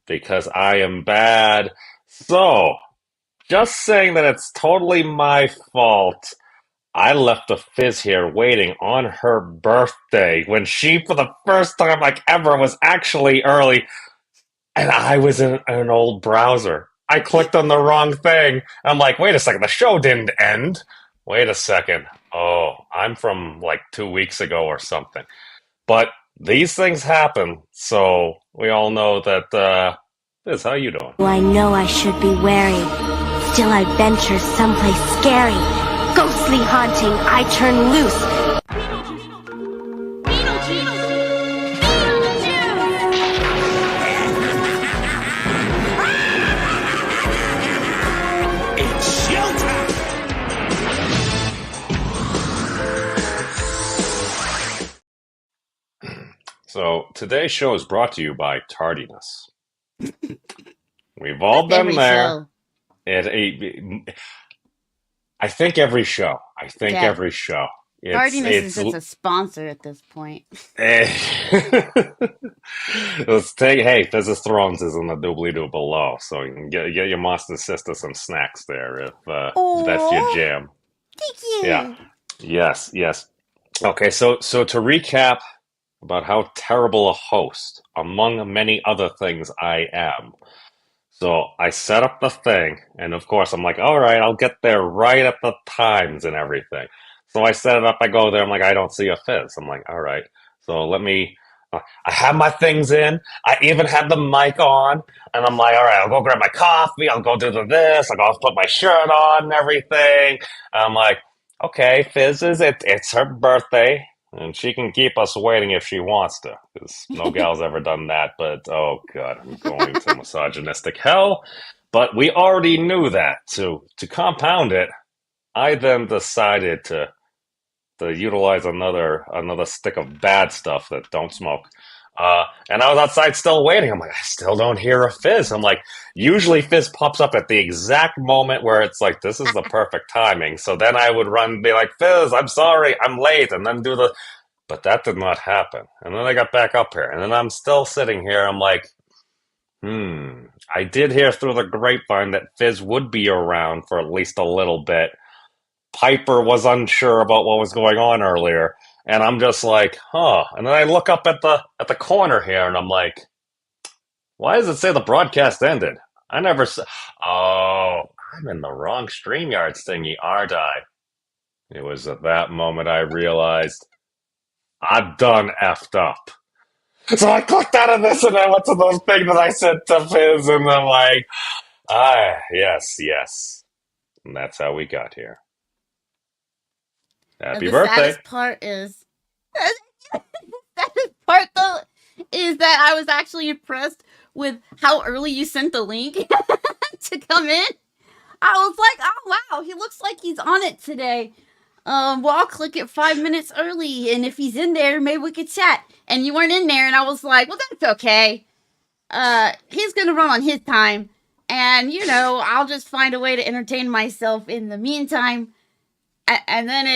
because I am bad. So, just saying that it's totally my fault. I left the Fizz here waiting on her birthday when she, for the first time like ever, was actually early, and I was in an old browser. I clicked on the wrong thing. I'm like, wait a second, the show didn't end. Wait a second. Oh, I'm from like 2 weeks ago or something. But these things happen, so we all know that. Fizz, how you doing? I know I should be wary. Still I venture someplace scary. Ghostly haunting, I turn loose. It's showtime! So today's show is brought to you by tardiness. We've all been Every there. show. I think every show. I think Yeah. every show. Tardiness is just a sponsor at this point. Let's take. Hey, Fizz's Thrones is in the doobly-doo below, so you can get your monster sister some snacks there if that's your Aw. jam. Thank you. Yeah. Yes. Okay, so to recap about how terrible a host, among many other things, I am. So I set up the thing, and of course I'm like, all right, I'll get there right at the times and everything. So I set it up, I go there, I'm like, I don't see a Fizz. I'm like, all right, so let me. I have my things in. I even have the mic on, and I'm like, all right, I'll go grab my coffee. I'll go do this. I'll go put my shirt on and everything. I'm like, okay, Fizz it's her birthday, and she can keep us waiting if she wants to, because no gal's ever done that. But oh god, I'm going to misogynistic hell. But we already knew that. To compound it, I then decided to utilize another stick of bad stuff that don't smoke. And I was outside still waiting. I'm like, I still don't hear a Fizz. I'm like, usually Fizz pops up at the exact moment where it's like, this is the perfect timing. So then I would run and be like, Fizz, I'm sorry, I'm late, and then do the. But that did not happen. And then I got back up here, and then I'm still sitting here. I'm like, I did hear through the grapevine that Fizz would be around for at least a little bit. Piper was unsure about what was going on earlier, and I'm just like, huh. And then I look up at the corner here, and I'm like, why does it say the broadcast ended? I never said. Oh, I'm in the wrong StreamYards thingy, aren't I? It was at that moment I realized I've done effed up. So I clicked out of this, and I went to those things that I sent to Fizz, and I'm like, yes. And that's how we got here. Happy birthday. Saddest part is the saddest part though is that I was actually impressed with how early you sent the link to come in. I was like, oh wow, he looks like he's on it today. Well, I'll click it 5 minutes early, and if he's in there, maybe we could chat. And you weren't in there, and I was like, well, that's okay. He's gonna run on his time, and I'll just find a way to entertain myself in the meantime. And then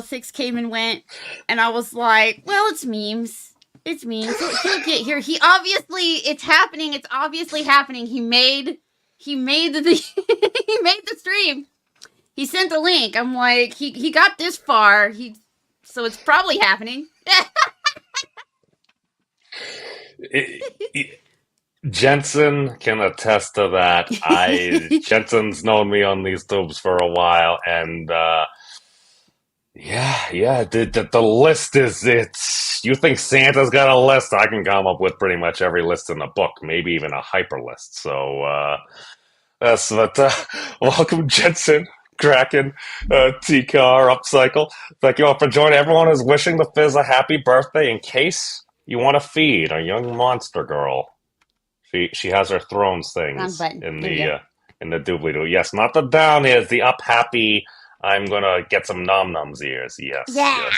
6 came and went, and I was like, well, it's memes. He'll get here. It's happening. It's obviously happening. He made the he made the stream. He sent the link. I'm like, he got this far. So it's probably happening. Jensen can attest to that. Jensen's known me on these tubes for a while, and the list is you think Santa's got a list? I can come up with pretty much every list in the book, maybe even a hyper list. So that's what. Welcome, Jensen, Kraken, T Carr, Upcycle. Thank you all for joining. Everyone is wishing the Fizz a happy birthday. In case you want to feed a young monster girl, she has her Thrones things in the doobly-doo. Yes, not the down ears, the up happy. I'm gonna get some nom noms ears. Yes. Yeah, yes.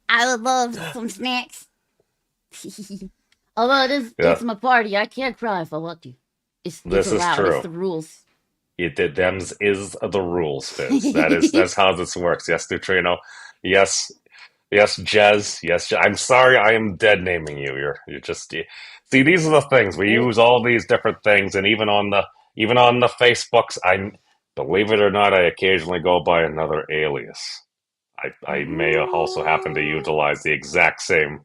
I would love some snacks. Although it's my party, I can't cry if I want to. It's allowed. True. It's the rules. Them's is the rules, Fizz. That's how this works. Yes, Neutrino. Yes, Jez. Yes, I'm sorry. I am dead naming you. You're just. See, these are the things we use all these different things, and even on the Facebooks, I believe it or not, I occasionally go by another alias. I may also happen to utilize the exact same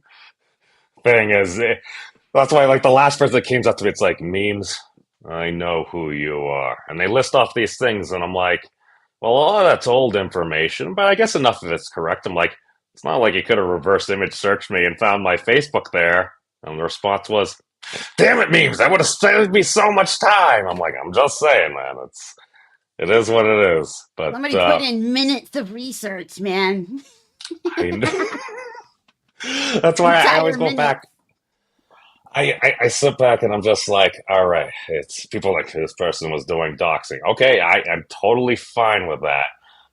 thing as that's why like the last person that came up to me, it's like memes. I know who you are, and they list off these things, and I'm like, well, all that's old information, but I guess enough of it's correct. I'm like, it's not like you could have reverse image searched me and found my Facebook there, and the response was, "Damn it, memes! That would have saved me so much time." I'm like, I'm just saying, man. It is what it is. But Somebody put in minutes of research, man. That's why I always Entire go minute. back. I sit back and I'm just like, all right, it's people like this person was doing doxing. Okay, I'm totally fine with that.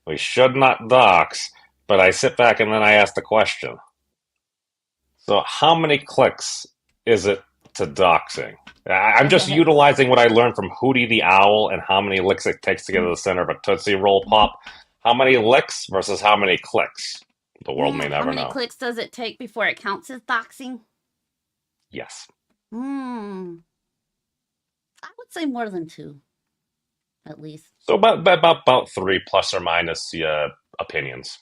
We should not dox, but I sit back and then I ask the question. So how many clicks is it to doxing? I'm just utilizing what I learned from Hootie the Owl and how many licks it takes to get to the center of a Tootsie Roll Pop. How many licks versus how many clicks? The world may never know. How many clicks does it take before it counts as doxing? Yes. I would say more than 2, at least. So about 3 plus or minus opinions.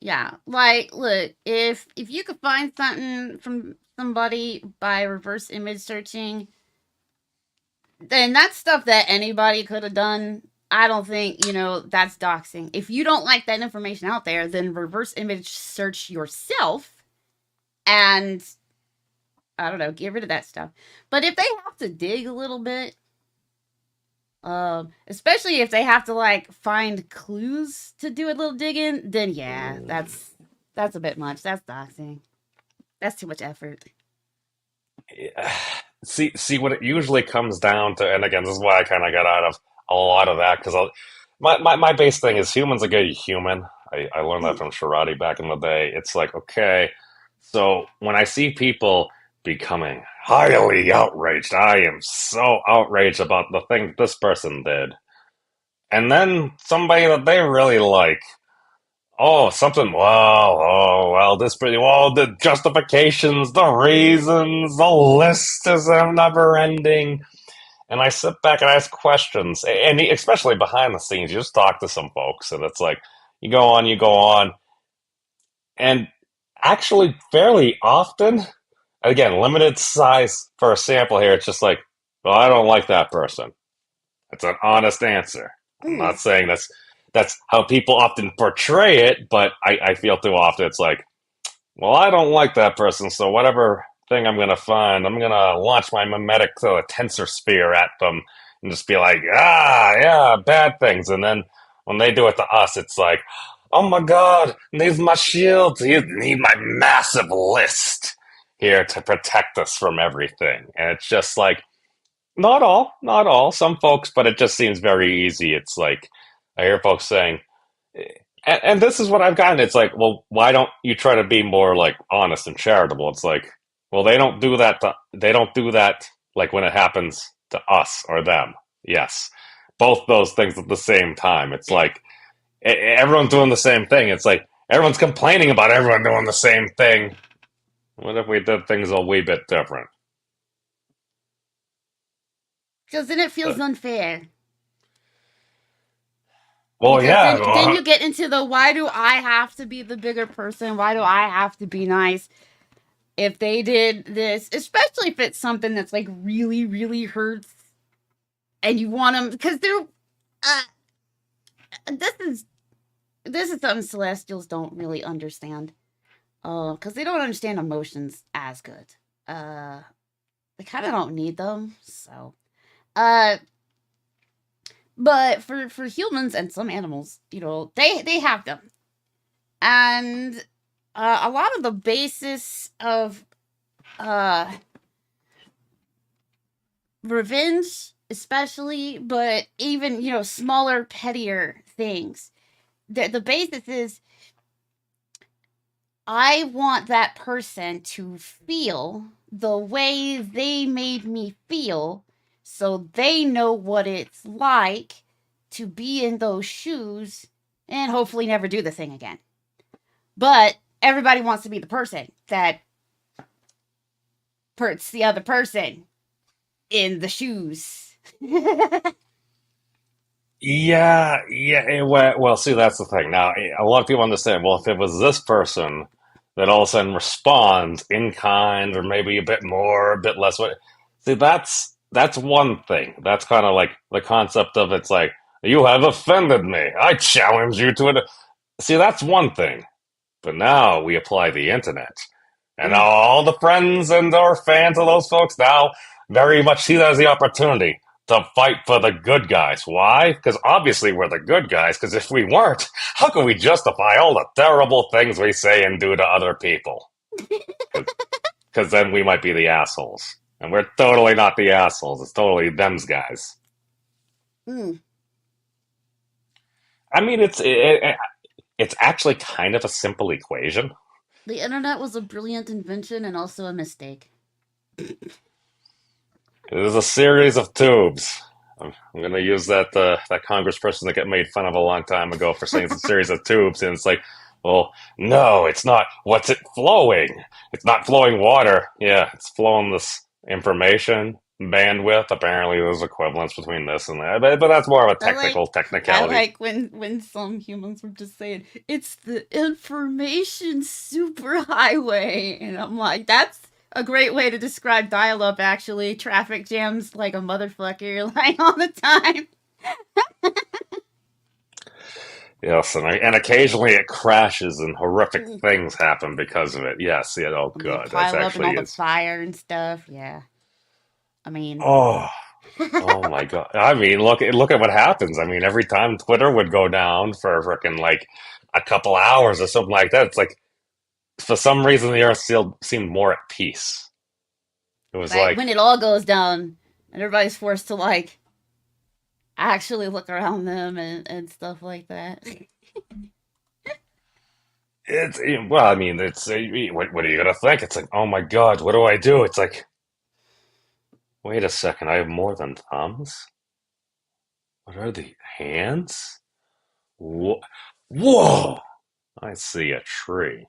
Yeah, like, look, if you could find something from somebody by reverse image searching, then that's stuff that anybody could have done. I don't think, that's doxing. If you don't like that information out there, then reverse image search yourself and, I don't know, get rid of that stuff. But if they have to dig a little bit, especially if they have to, like, find clues to do a little digging, then yeah, that's a bit much. That's doxing. That's too much effort. Yeah. See what it usually comes down to, and again, this is why I kind of got out of a lot of that, because my base thing is humans are good human. I learned that from Sharati back in the day. It's like, okay, so when I see people becoming highly outraged, I am so outraged about the thing this person did. And then somebody that they really like, the justifications, the reasons, the list is never ending. And I sit back and ask questions, and especially behind the scenes, you just talk to some folks, and it's like, you go on, and actually fairly often, again, limited size for a sample here, it's just like, well, I don't like that person. It's an honest answer. I'm not saying that's how people often portray it, but I feel too often it's like, well, I don't like that person, so whatever thing I'm going to find, I'm going to launch my mimetic tensor sphere at them and just be like, yeah, bad things. And then when they do it to us, it's like, oh my God, needs my shield. You need my massive list here to protect us from everything. And it's just like, not all, some folks, but it just seems very easy. It's like, I hear folks saying, and this is what I've gotten. It's like, well, why don't you try to be more like honest and charitable? It's like, well, they don't do that. They don't do that like when it happens to us or them. Yes, both those things at the same time. It's like everyone's doing the same thing. It's like everyone's complaining about everyone doing the same thing. What if we did things a wee bit different? Because then it feels unfair. Well, because then you get into the why do I have to be the bigger person? Why do I have to be nice? If they did this, especially if it's something that's like really, really hurts, and you want them because they're. This is something Celestials don't really understand. Because they don't understand emotions as good. They kind of don't need them. So, but for humans and some animals, they have them, and a lot of the basis of revenge, especially, but even smaller, pettier things. The basis is I want that person to feel the way they made me feel, so they know what it's like to be in those shoes and hopefully never do the thing again. But everybody wants to be the person that puts the other person in the shoes. Yeah, well, see, that's the thing. Now, a lot of people understand, well, if it was this person that all of a sudden responds in kind or maybe a bit more, a bit less, see, that's one thing. That's kind of like the concept of it's like, you have offended me. I challenge you to it. See, that's one thing. But now we apply the internet. And Mm. all the friends and our fans of those folks now very much see that as the opportunity to fight for the good guys. Why? Because obviously we're the good guys, because if we weren't, how can we justify all the terrible things we say and do to other people? Because then we might be the assholes. And we're totally not the assholes. It's totally them's guys. Mm. I mean, it's actually kind of a simple equation. The internet was a brilliant invention and also a mistake. It is a series of tubes. I'm going to use that congressperson that got made fun of a long time ago for saying it's a series of tubes, and it's like, well, no, it's not. What's it flowing? It's not flowing water. Yeah, it's flowing this information, bandwidth. Apparently, there's equivalence between this and that, but that's more of a technicality. I like when some humans were just saying, it's the information superhighway. And I'm like, that's a great way to describe dial-up, actually. Traffic jams like a motherfucker, like, all the time. Yes, and occasionally it crashes and horrific things happen because of it. Yes, oh good. Pile up and all the fire and stuff. Yeah, I mean, oh my god. I mean, look at what happens. I mean, every time Twitter would go down for freaking like a couple hours or something like that, it's like for some reason the earth still seemed more at peace. It was like when it all goes down and everybody's forced to like actually look around them and stuff like that. Well, I mean, it's what are you gonna think? It's like, oh my god, what do I do? It's like, wait a second, I have more than thumbs. What are the hands? Whoa! I see a tree.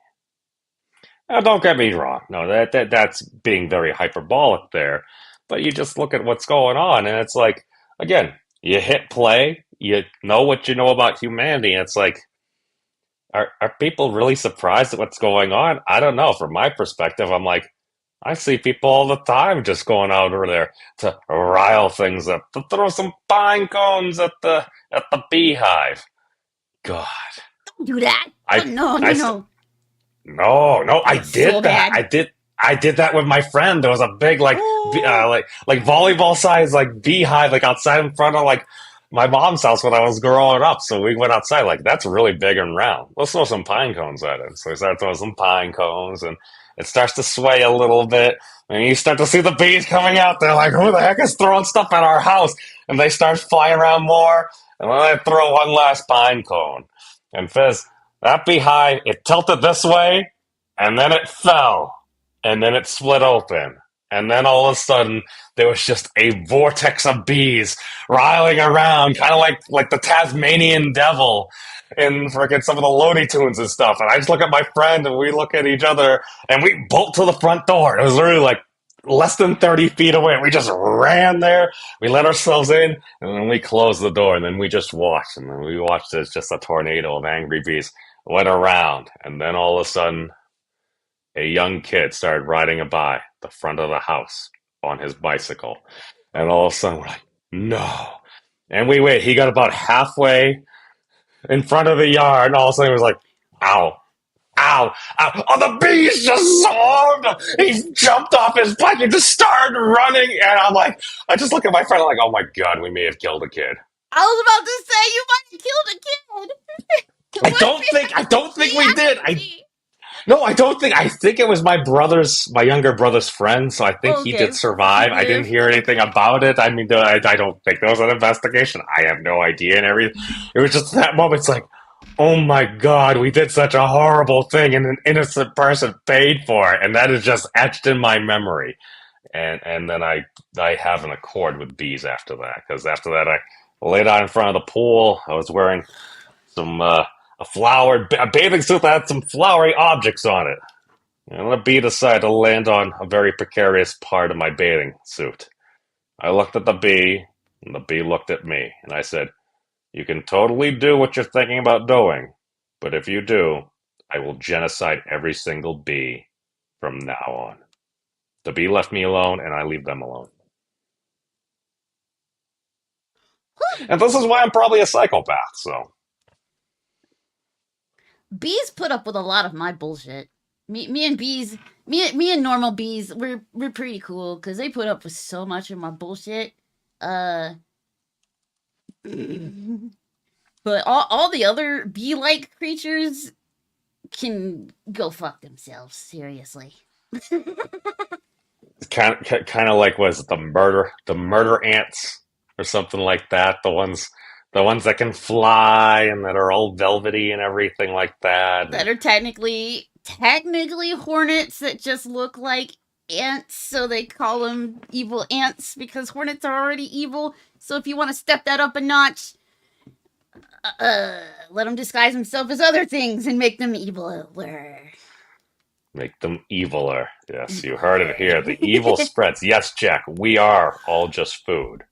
Now, don't get me wrong. No, that's being very hyperbolic there. But you just look at what's going on, and it's like, again, you hit play, you know what you know about humanity, and it's like, are people really surprised at what's going on? I don't know. From my perspective, I'm like, I see people all the time just going out over there to rile things up, to throw some pine cones at the beehive. God, don't do that. No. No, I did so that. Bad. I did that with my friend. There was a big like volleyball size like beehive like outside in front of like my mom's house when I was growing up. So we went outside like that's really big and round. Let's throw some pine cones at it. So we started throwing some pine cones and it starts to sway a little bit. And you start to see the bees coming out. They're like, who the heck is throwing stuff at our house? And they start flying around more. And then I throw one last pine cone. And Fyzz, that beehive, it tilted this way, and then it fell, and then it split open. And then all of a sudden, there was just a vortex of bees riling around, kind of like the Tasmanian devil in freaking some of the Looney Tunes and stuff. And I just look at my friend, and we look at each other, and we bolt to the front door. It was literally like less than 30 feet away. We just ran there. We let ourselves in, and then we closed the door, and then we just watched. And then we watched as just a tornado of angry bees went around. And then all of a sudden, a young kid started riding by the front of the house on his bicycle. And all of a sudden, we're like, no. And we wait. He got about halfway in front of the yard, and all of a sudden, he was like, ow. Ow, ow. Oh, the bees just swarmed. He jumped off his bike and just started running. And I'm like, I just look at my friend, I'm like, oh my God, we may have killed a kid. I was about to say, you might have killed a kid. I don't think we did. I think it was my younger brother's friend. So I think he did survive. I didn't hear anything about it. I mean, I don't think there was an investigation. I have no idea and everything. It was just that moment. It's like, oh my God, we did such a horrible thing and an innocent person paid for it. And that is just etched in my memory. And then I have an accord with bees after that. Because after that, I laid out in front of the pool. I was wearing some a bathing suit that had some flowery objects on it. And the bee decided to land on a very precarious part of my bathing suit. I looked at the bee, and the bee looked at me, and I said, "You can totally do what you're thinking about doing, but if you do, I will genocide every single bee from now on." The bee left me alone, and I leave them alone. And this is why I'm probably a psychopath, so. Bees put up with a lot of my bullshit. Me and bees, me and normal bees, we're pretty cool because they put up with so much of my bullshit. But all the other bee-like creatures can go fuck themselves. Seriously. Kind of like, was it the murder ants or something like that? The ones that can fly and that are all velvety and everything like that. That are technically hornets that just look like ants, so they call them evil ants because hornets are already evil. So if you want to step that up a notch, let them disguise themselves as other things and make them eviler. Make them eviler. Yes, you heard it here. The evil spreads. Yes, Jack, we are all just food.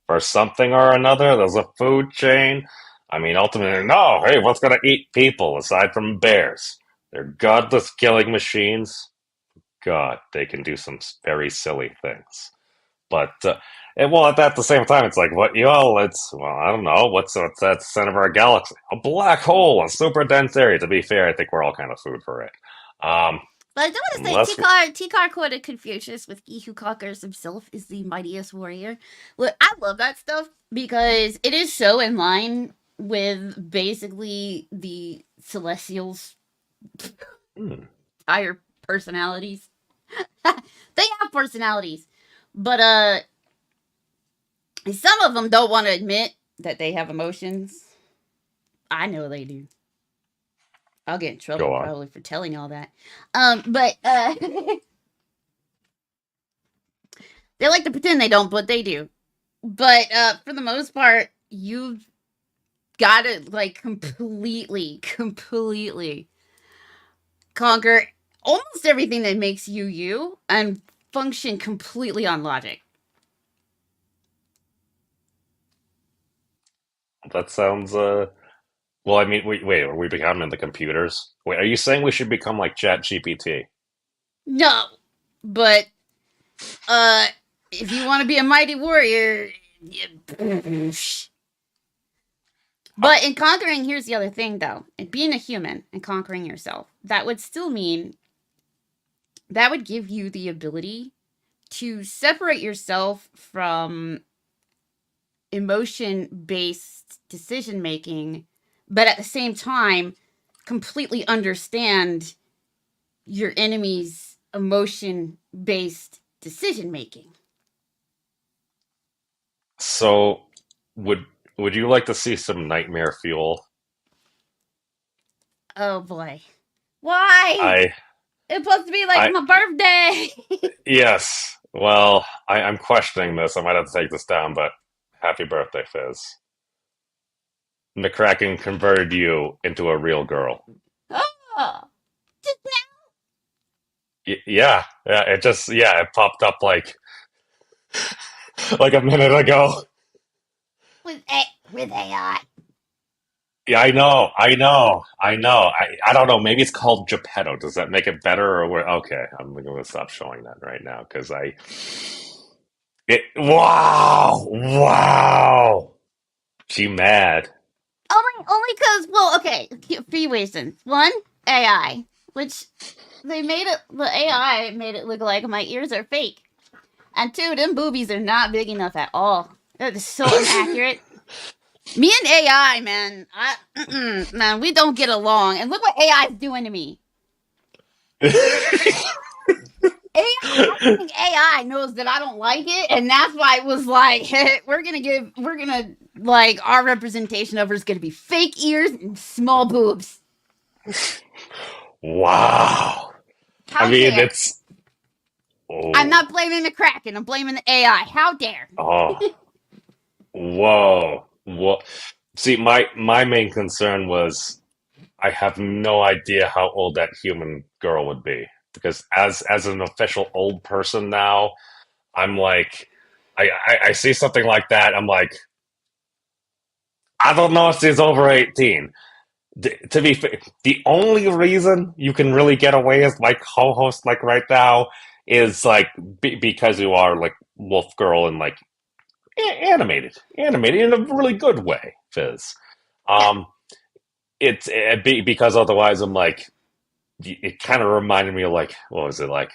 For something or another, there's a food chain. I mean, ultimately, no, hey, what's going to eat people aside from bears? They're godless killing machines. God, they can do some very silly things. But, at the same time, it's like, I don't know, what's at the center of our galaxy? A black hole, a super dense area. To be fair, I think we're all kind of food for it. But I do want to say, T-Carr quoted Confucius with "He who conquers himself is the mightiest warrior." Look, I love that stuff because it is so in line with basically the Celestials' entire personalities. They have personalities, but some of them don't want to admit that they have emotions. I know they do. I'll get in trouble probably for telling all that. But they like to pretend they don't, but they do. But for the most part, you've got to like completely conquer almost everything that makes you you and function completely on logic. That sounds, well, I mean, wait, are we becoming the computers? Wait, are you saying we should become like ChatGPT? No, but if you want to be a mighty warrior, but in conquering, here's the other thing though, and being a human and conquering yourself, that would still mean that would give you the ability to separate yourself from emotion-based decision making, but at the same time completely understand your enemy's emotion-based decision making. So, would you like to see some nightmare fuel? Oh boy. Why? It's supposed to be like my birthday. Yes. Well, I'm questioning this. I might have to take this down, but happy birthday, Fyzz. McCracken converted you into a real girl. Oh, just now? Yeah. It popped up like a minute ago. With AI. Yeah, I know. I don't know. Maybe it's called Geppetto. Does that make it better or what? Okay, I'm going to stop showing that right now because wow. She mad. Only because, well, okay, a few reasons. One, AI, which the AI made it look like my ears are fake. And two, them boobies are not big enough at all. They're so inaccurate. Me and AI, man, man, we don't get along. And look what AI is doing to me. I think AI knows that I don't like it, and that's why it was like, hey, our representation of her is gonna be fake ears and small boobs. Wow. How dare. I'm not blaming the Kraken, I'm blaming the AI. How dare. Oh. Whoa. See, my main concern was I have no idea how old that human girl would be. because as an official old person now, I'm like, I see something like that, I'm like, I don't know if she's over 18. To be fair, the only reason you can really get away as like co-host like right now is like because you are like Wolf Girl and like animated in a really good way, Fizz. Yeah. Um, because otherwise I'm like it kind of reminded me of like what was it like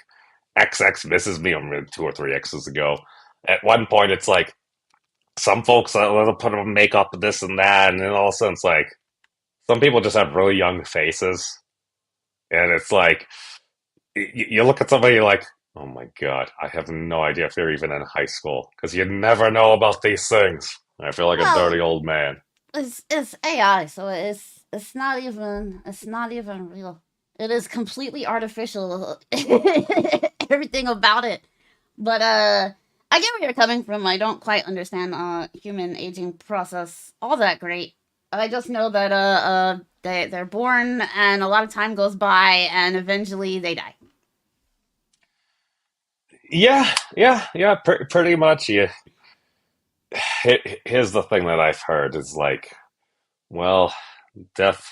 XX misses me on 2 or 3 X's ago. At one point, it's like some folks they'll put on makeup and this and that, and then all of a sudden it's like some people just have really young faces, and it's like you look at somebody you're like, oh my god, I have no idea if they're even in high school because you never know about these things. I feel like a Well, dirty old man. it's AI, so it's not even real. It is completely artificial. Everything about it. But I get where you're coming from. I don't quite understand human aging process all that great. I just know that they're born and a lot of time goes by and eventually they die. Yeah, pretty much. Yeah. Here's the thing that I've heard is like, well, death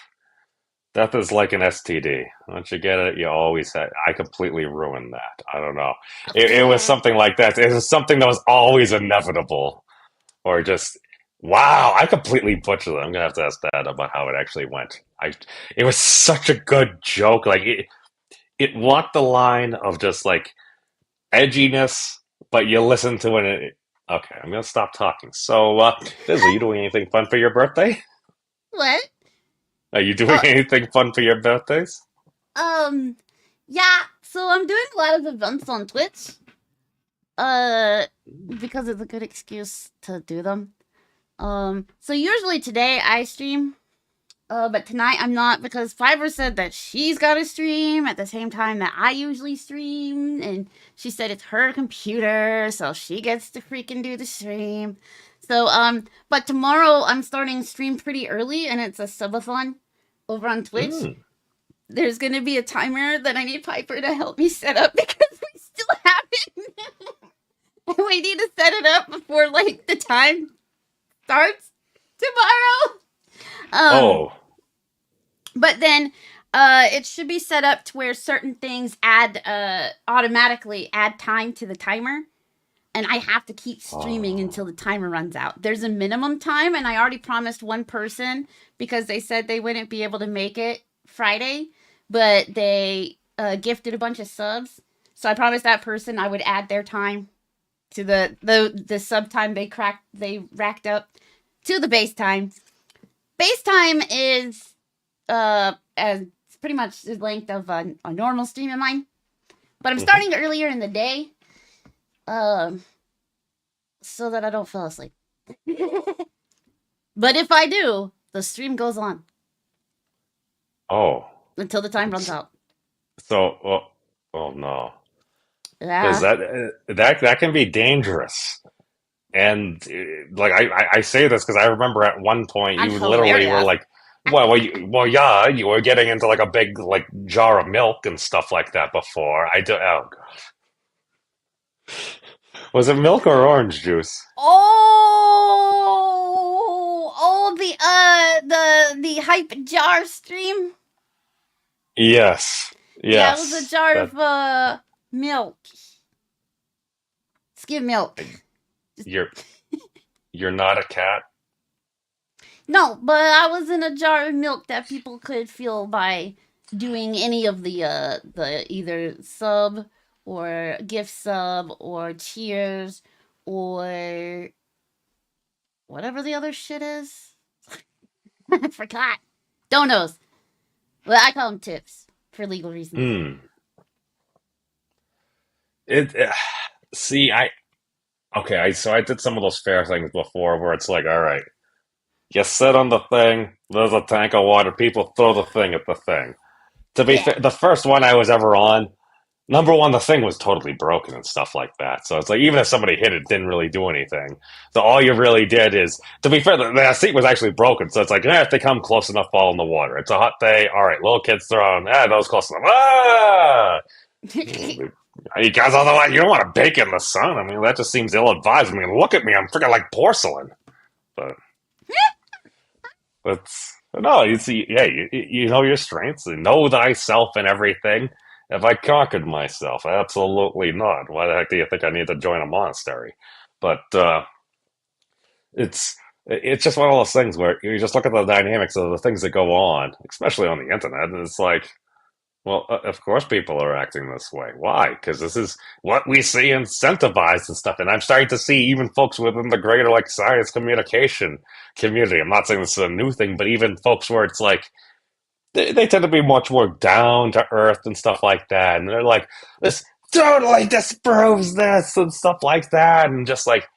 death is like an STD. Once you get it, you always have. I completely ruined that. I don't know. It was something like that. It was something that was always inevitable, or just wow. I completely butchered it. I'm gonna have to ask Dad about how it actually went. It was such a good joke. Like it walked the line of just like edginess, but you listen to it. And okay, I'm gonna stop talking. So, Fizz, are you doing anything fun for your birthday? What? Are you doing Uh, anything fun for your birthdays? um, yeah. So I'm doing a lot of events on Twitch. Uh, because it's a good excuse to do them. So usually today I stream. But tonight I'm not because Fiverr said that she's got to stream at the same time that I usually stream, and she said it's her computer, so she gets to freaking do the stream. So but tomorrow I'm starting stream pretty early, and it's a subathon over on Twitch. Mm. There's gonna be a timer that I need Piper to help me set up because we still haven't. And we need to set it up before like the time starts tomorrow. Oh, But then it should be set up to where certain things automatically add time to the timer. And I have to keep streaming until the timer runs out. There's a minimum time, and I already promised one person because they said they wouldn't be able to make it Friday, but they gifted a bunch of subs. So I promised that person I would add their time to the sub time they racked up to the base time. Base time is as pretty much the length of a normal stream of mine, but I'm starting earlier in the day, so that I don't fall asleep. But if I do, the stream goes on oh. until the time runs out. So, oh no, because Yeah, that can be dangerous. And like I say this because I remember at one point I'm you literally were hilarious. like, well, yeah, you were getting into like a big like jar of milk and stuff like that before. I do. Oh god, was it milk or orange juice? Oh, the hype jar stream. Yes, Yeah, it was a yes. jar That of milk, skim milk. you're you're not a cat. No, but I was in a jar of milk that people could feel by doing any of the either sub or gift sub or cheers or whatever the other shit is. I forgot. Donos. Well, I call them tips for legal reasons. Hmm. It. See, okay. So I did some of those fair things before where it's like, all right. You sit on the thing, there's a tank of water, people throw the thing at the thing. To be Yeah. fair, the first one I was ever on, number one, the thing was totally broken and stuff like that. So it's like, even if somebody hit it, it didn't really do anything. So all you really did is, to be fair, the seat was actually broken. So it's like, if they come close enough, fall in the water. It's a hot day. All right, little kids throwing, that was close enough. Ah! You guys, otherwise, you don't want to bake in the sun. I mean, that just seems ill-advised. I mean, look at me. I'm freaking like porcelain. But no, you see, yeah, you know your strengths, and know thyself and everything. Have I conquered myself? Absolutely not. Why the heck do you think I need to join a monastery? But it's just one of those things where you just look at the dynamics of the things that go on, especially on the internet, and it's like, well, of course people are acting this way. Why? Because this is what we see incentivized and stuff. And I'm starting to see even folks within the greater like science communication community. I'm not saying this is a new thing, but even folks where it's like they tend to be much more down to earth and stuff like that. And they're like, this totally disproves this and stuff like that. And just like,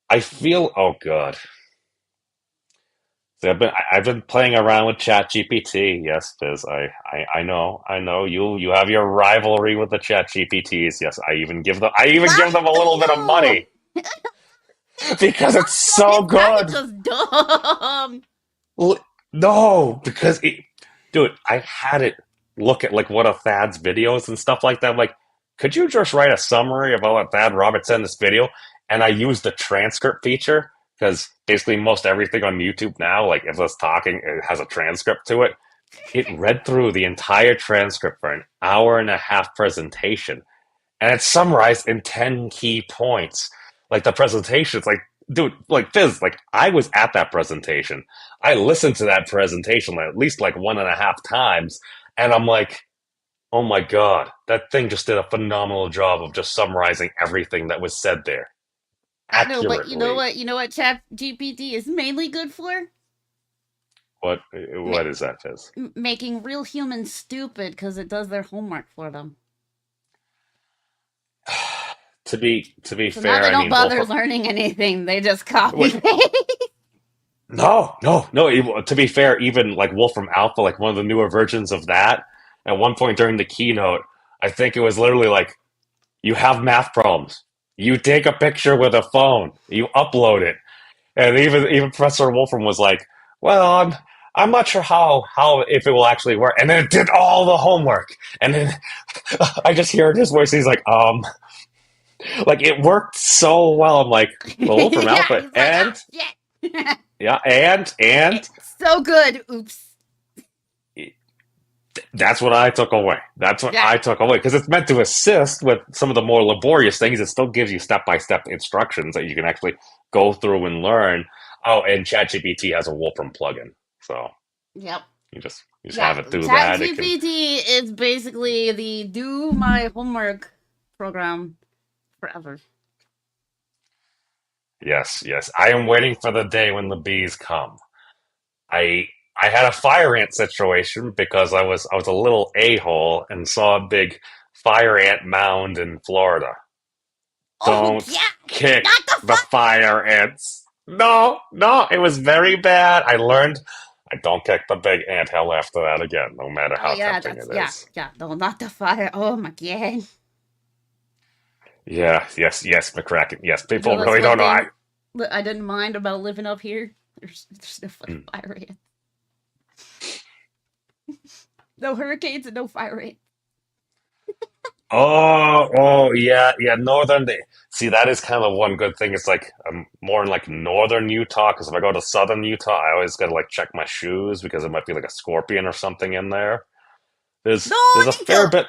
I feel, oh god. See, I've been playing around with ChatGPT. Yes, Fizz. I know. You have your rivalry with the ChatGPTs. Yes, I even give them a little bit of money because it's so good. It's just dumb. No, because dude, I had it look at like one of Thad's videos and stuff like that. I'm like, could you just write a summary about what Thad Roberts said in this video? And I used the transcript feature. Because basically most everything on YouTube now, like if it's talking, it has a transcript to it. It read through the entire transcript for an hour and a half presentation. And it's summarized in 10 key points. Like the presentation, it's like, dude, like Fizz, like I was at that presentation. I listened to that presentation at least like 1.5 times. And I'm like, oh my God, that thing just did a phenomenal job of just summarizing everything that was said there. I know, but you know what Chat GPT is mainly good for? What is that, Fizz? Making real humans stupid because it does their homework for them. To be So fair, now they don't bother learning anything; they just copy paste. No. To be fair, even like Wolfram Alpha, like one of the newer versions of that, at one point during the keynote, I think it was literally like, you have math problems. You take a picture with a phone, you upload it, and even Professor Wolfram was like, "Well, I'm not sure how if it will actually work." And then it did all the homework, and then I just hear his voice. He's like, like it worked so well. I'm like, well, Wolfram Alpha, like, and yeah, and it's so good. Oops. That's what I took away. I took away because it's meant to assist with some of the more laborious things. It still gives you step-by-step instructions that you can actually go through and learn. Oh, and ChatGPT has a Wolfram plugin, so yep, you just have it do that. ChatGPT is basically the do my homework program forever. Yes. I am waiting for the day when the bees come. I had a fire ant situation because I was a little a-hole and saw a big fire ant mound in Florida. Don't kick the fire ants. No, it was very bad. I learned I don't kick the big ant hell after that again, no matter how tempting it is. Yeah, no, not the fire. Oh my God. Yes, McCracken. Yes, people really don't know. I didn't mind about living up here. There's no fucking fire ants. No hurricanes and no fire ants. Oh, yeah. Northern. See, that is kind of one good thing. It's like I'm more in like northern Utah because if I go to southern Utah, I always got to like check my shoes because it might be like a scorpion or something in there. There's a fair bit.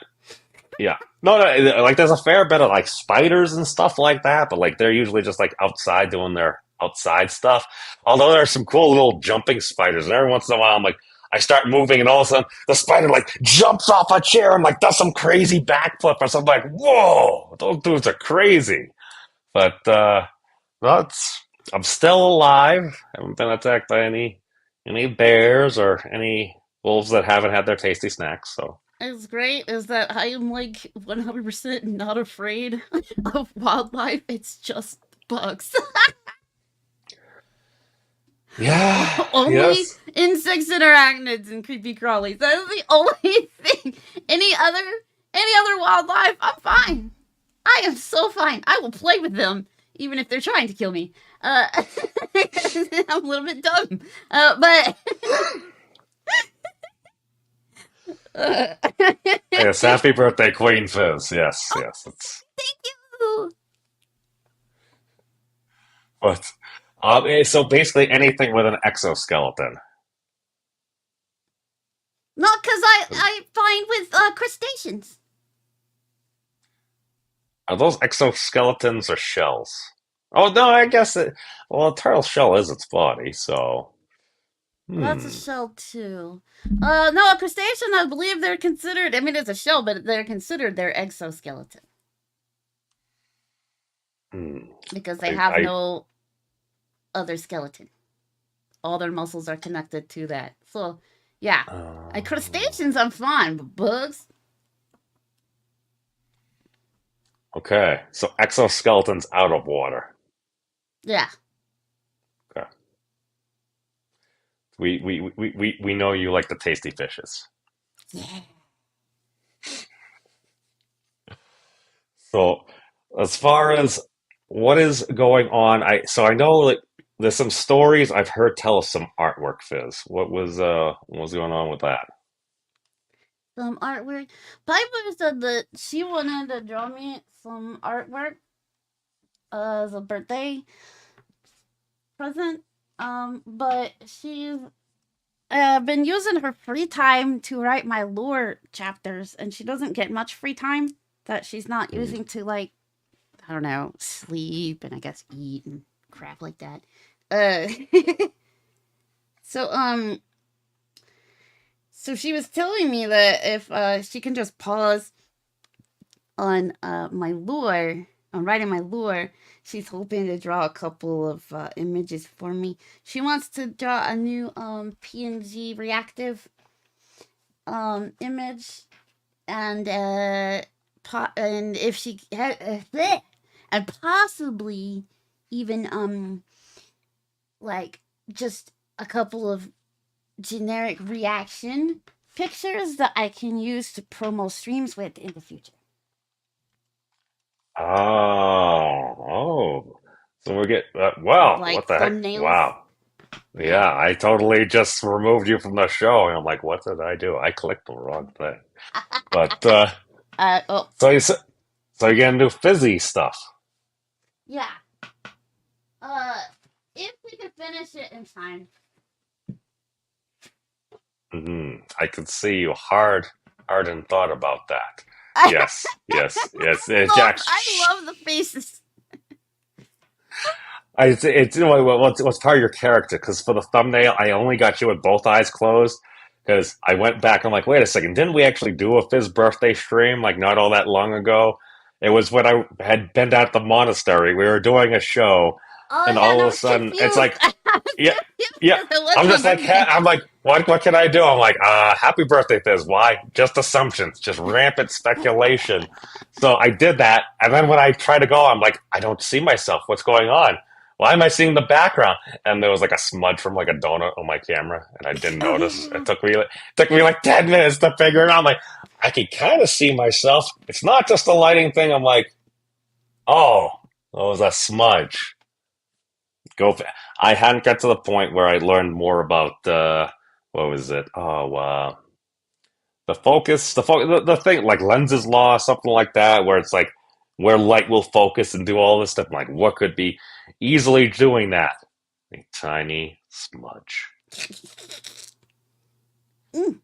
Yeah. No, like there's a fair bit of like spiders and stuff like that, but like they're usually just like outside doing their outside stuff. Although there are some cool little jumping spiders, and every once in a while I'm like, I start moving, and all of a sudden the spider like jumps off a chair and like does some crazy backflip or something. Like, whoa, those dudes are crazy. But I'm still alive. Haven't been attacked by any bears or any wolves that haven't had their tasty snacks. So it's great is that I am like 100% not afraid of wildlife. It's just bugs. Yeah. Only insects and arachnids and creepy crawlies. That is the only thing. Any other wildlife, I'm fine. I am so fine. I will play with them, even if they're trying to kill me. I'm a little bit dumb. But Yes, happy birthday, Queen Fizz. Yes, Oh, yes. It's thank you. but so basically anything with an exoskeleton. No, because I find with crustaceans. Are those exoskeletons or shells? Oh no, I guess it. Well, a turtle shell is its body, so Well, that's a hmm. shell too. No, a crustacean. I believe they're considered. I mean, it's a shell, but they're considered their exoskeleton Hmm. because they have I no other skeleton. All their muscles are connected to that. So, yeah, crustaceans I'm fine, but bugs. okay. So exoskeletons out of water. Yeah. Okay. We know you like the tasty fishes. Yeah. So as far as what is going on, I know like there's some stories I've heard tell us some artwork, Fizz. What was going on with that? Some artwork. Piper said that she wanted to draw me some artwork as a birthday present. But she's been using her free time to write my lore chapters, and she doesn't get much free time that she's not Hmm. using to, like, I don't know, sleep and I guess eat and crap like that. Uh, so so she was telling me that if she can just pause on my lore, on writing my lore, she's hoping to draw a couple of images for me. She wants to draw a new PNG reactive image, and and if she and possibly even like just a couple of generic reaction pictures that I can use to promo streams with in the future. Oh. So we get wow, Like what the heck? thumbnails. Wow. Yeah. Yeah, I totally just removed you from the show, and I'm like, what did I do? I clicked the wrong thing. But Oh, so so you're gonna do fizzy stuff. yeah. Uh, if we could finish it in time. I could see you hard and thought about that. Yes, yes, yes. It's I actually, love the faces. it's you know what's part of your character because for the thumbnail, I only got you with both eyes closed because I went back. I'm like, wait a second, didn't we actually do a Fizz birthday stream like not all that long ago? It was when I had been at the monastery. We were doing a show, Oh and yeah, and all I of a was sudden, it's confused. like, I was yeah, confused yeah. because I was I'm just like, remembering. I'm like, what can I do? I'm like, happy birthday, Fizz. Why? Just assumptions, just rampant speculation. So I did that, and then when I try to go, I'm like, I don't see myself. What's going on? Why am I seeing the background? And there was like a smudge from like a donut on my camera, and I didn't notice. It took me like 10 minutes to figure it out. I'm like, I can kind of see myself. It's not just a lighting thing. I'm like, oh, it was a smudge. Go. I hadn't got to the point where I learned more about what was it? Oh, the focus, the thing like lenses law, something like that, where it's like where light will focus and do all this stuff. I'm like, what could be easily doing that? A tiny smudge. Mm,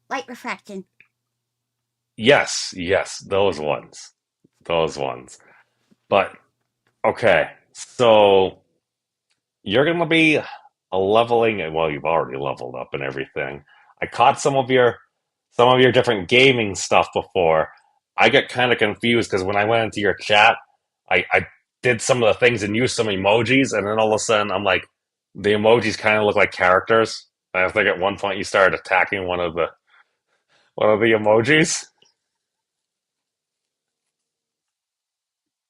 light refraction. Yes, yes, those ones. But okay, so you're gonna be a leveling. Well, you've already leveled up and everything. I caught some of your different gaming stuff before. I get kind of confused because when I went into your chat, I did some of the things and used some emojis, and then all of a sudden I'm like, the emojis kind of look like characters. And I think at one point you started attacking one of the emojis.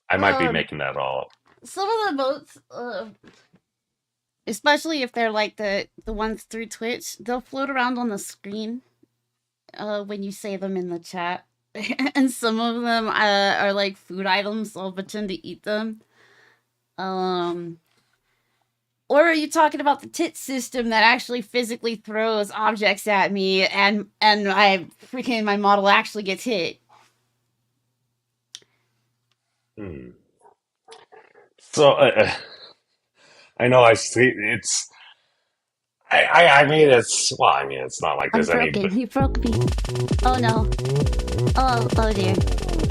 I might be Um, making that all up. some of the boats, especially if they're like the ones through Twitch, they'll float around on the screen when you say them in the chat. And some of them are like food items, so I'll pretend to eat them. Um, Or are you talking about the tit system that actually physically throws objects at me and my model actually gets hit? Hmm. So I know I see it's. I mean it's well. I mean it's not like I'm there's any. broken. He broke me. Oh no. Oh dear.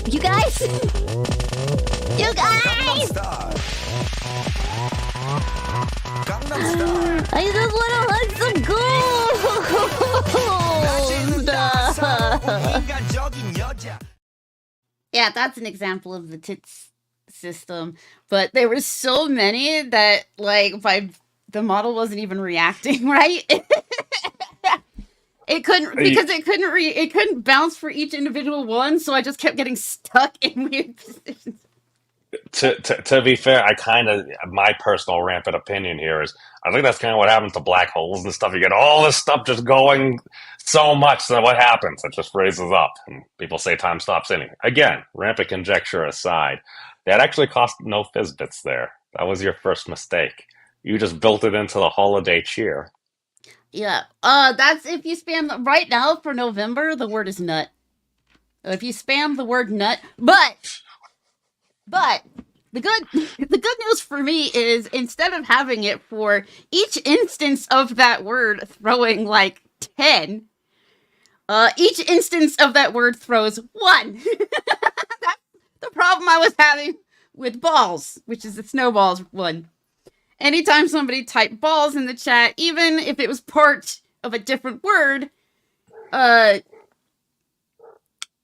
You guys? You guys! I just want to hunt some gold! Yeah, that's an example of the tits system. But there were so many that the model wasn't even reacting right. It couldn't because it couldn't bounce for each individual one, so I just kept getting stuck in weird positions. To be fair, my personal rampant opinion here is I think that's kind of what happens to black holes and stuff. You get all this stuff just going so much that what happens? It just raises up, and people say time stops anyway. Again, rampant conjecture aside, that actually cost no fizz bits there. That was your first mistake. You just built it into the holiday cheer. Yeah. That's if you spam right now for November, the word is nut. If you spam the word nut, but the good news for me is instead of having it for each instance of that word throwing like 10, each instance of that word throws 1. That's the problem I was having with balls, which is the snowballs one. Anytime somebody typed balls in the chat, even if it was part of a different word,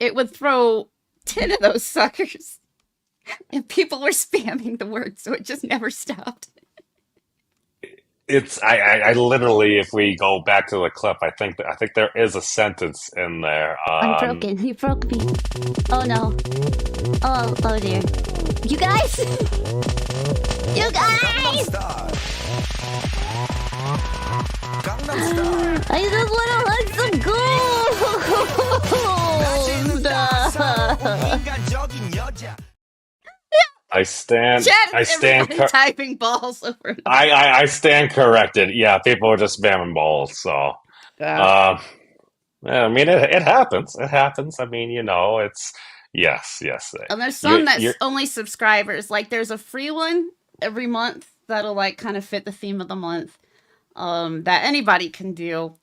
it would throw 10 of those suckers. And people were spamming the word, so it just never stopped. It's I literally, if we go back to the clip, I think there is a sentence in there. I'm broken. He broke me. Oh no. Oh dear. You guys? You guys! I just want to hunt some gold! I stand typing balls over and over. I stand corrected. Yeah, people are just spamming balls. So, yeah, I mean, it happens. It happens. I mean, it's yes. And there's some that's only subscribers. Like, there's a free one every month that'll like kind of fit the theme of the month, that anybody can do.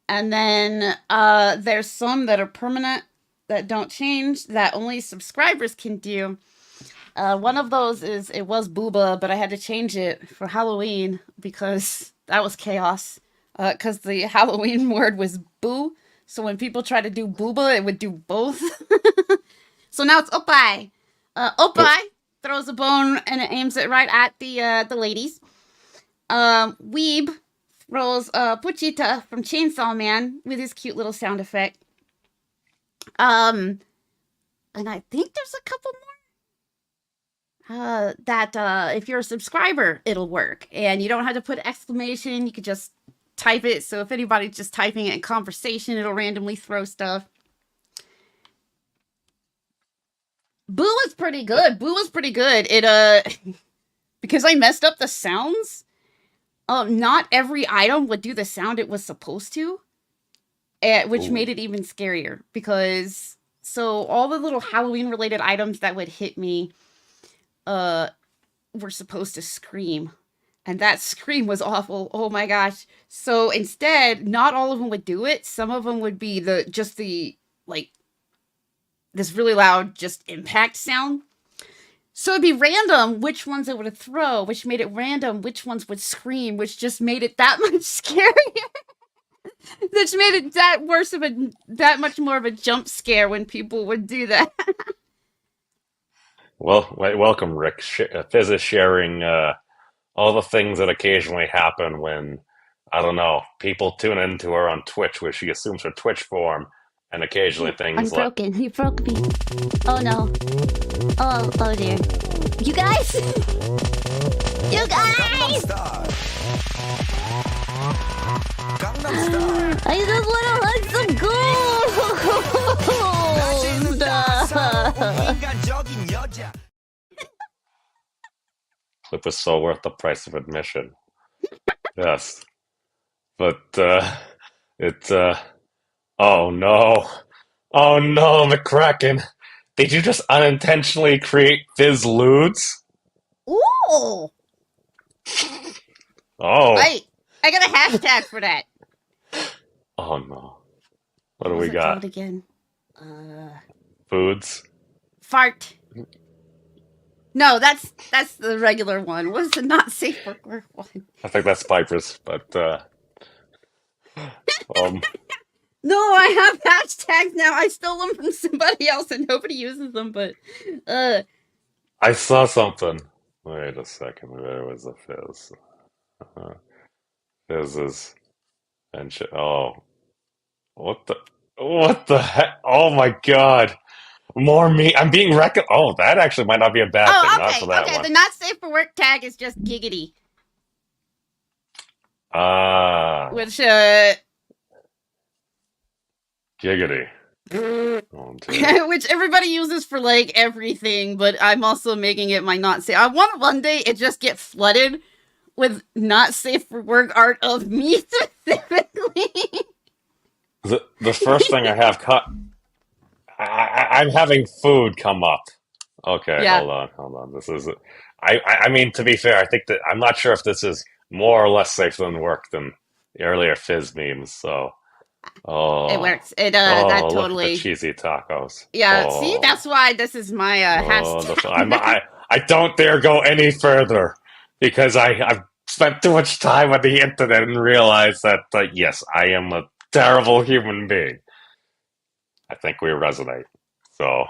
And then there's some that are permanent that don't change that only subscribers can do. One of those was booba, but I had to change it for Halloween because that was chaos. Because the Halloween word was boo, so when people try to do booba, it would do both. So now it's opai. Opai throws a bone and it aims it right at the ladies. Weeb throws Puchita from Chainsaw Man with his cute little sound effect. And I think there's a couple more. That if you're a subscriber, it'll work. And you don't have to put exclamation. You could just type it. So if anybody's just typing it in conversation, it'll randomly throw stuff. Boo was pretty good. It, because I messed up the sounds, not every item would do the sound it was supposed to, which made it even scarier. Because, so all the little Halloween-related items that would hit me, were supposed to scream, and that scream was awful. Oh my gosh. So instead, not all of them would do it. Some of them would be this really loud just impact sound. So it'd be random which ones it would throw, which made it random which ones would scream, which just made it that much scarier. Which made it that much more of a jump scare when people would do that. Well, welcome, Rick. Fyzz is sharing all the things that occasionally happen when, I don't know, people tune into her on Twitch, where she assumes her Twitch form, and occasionally things I'm broken. He broke me. Oh no. Oh dear. You guys? You guys! I just want to hunt some gold! Clip is so worth the price of admission. Yes. But it oh no. Oh no, McCracken. Did you just unintentionally create Fizz Ludes? Ooh! Oh. Wait, I got a hashtag for that. Oh no. What What do was we it called got? again? Foods? Fart. No, that's the regular one. What's the not safe for work one? I think that's Piper's, but um No, I have hashtags now. I stole them from somebody else and nobody uses them, but I saw something. Wait a second, where was the Fizz? Uh, Fizz is and oh, what the heck? Oh my god. More me. I'm being Oh, that actually might not be a bad thing. oh, Not okay, for that okay. one. The not safe for work tag is just giggity, Ah, which giggity. Oh, dear. which everybody uses for like everything, but I'm also making it my not safe. I want one day it just get flooded with not safe for work art of me specifically. The first thing I have cut. I'm having food come up. Okay, Yeah, hold on. This is. I mean, to be fair, I think that I'm not sure if this is more or less safe than work than the earlier Fizz memes. So, it oh, works. That look at the totally. cheesy tacos. Yeah, see, Oh, that's why this is my hashtag now. I don't dare go any further because I've spent too much time on the internet and realized that yes, I am a terrible human being. I think we resonate. So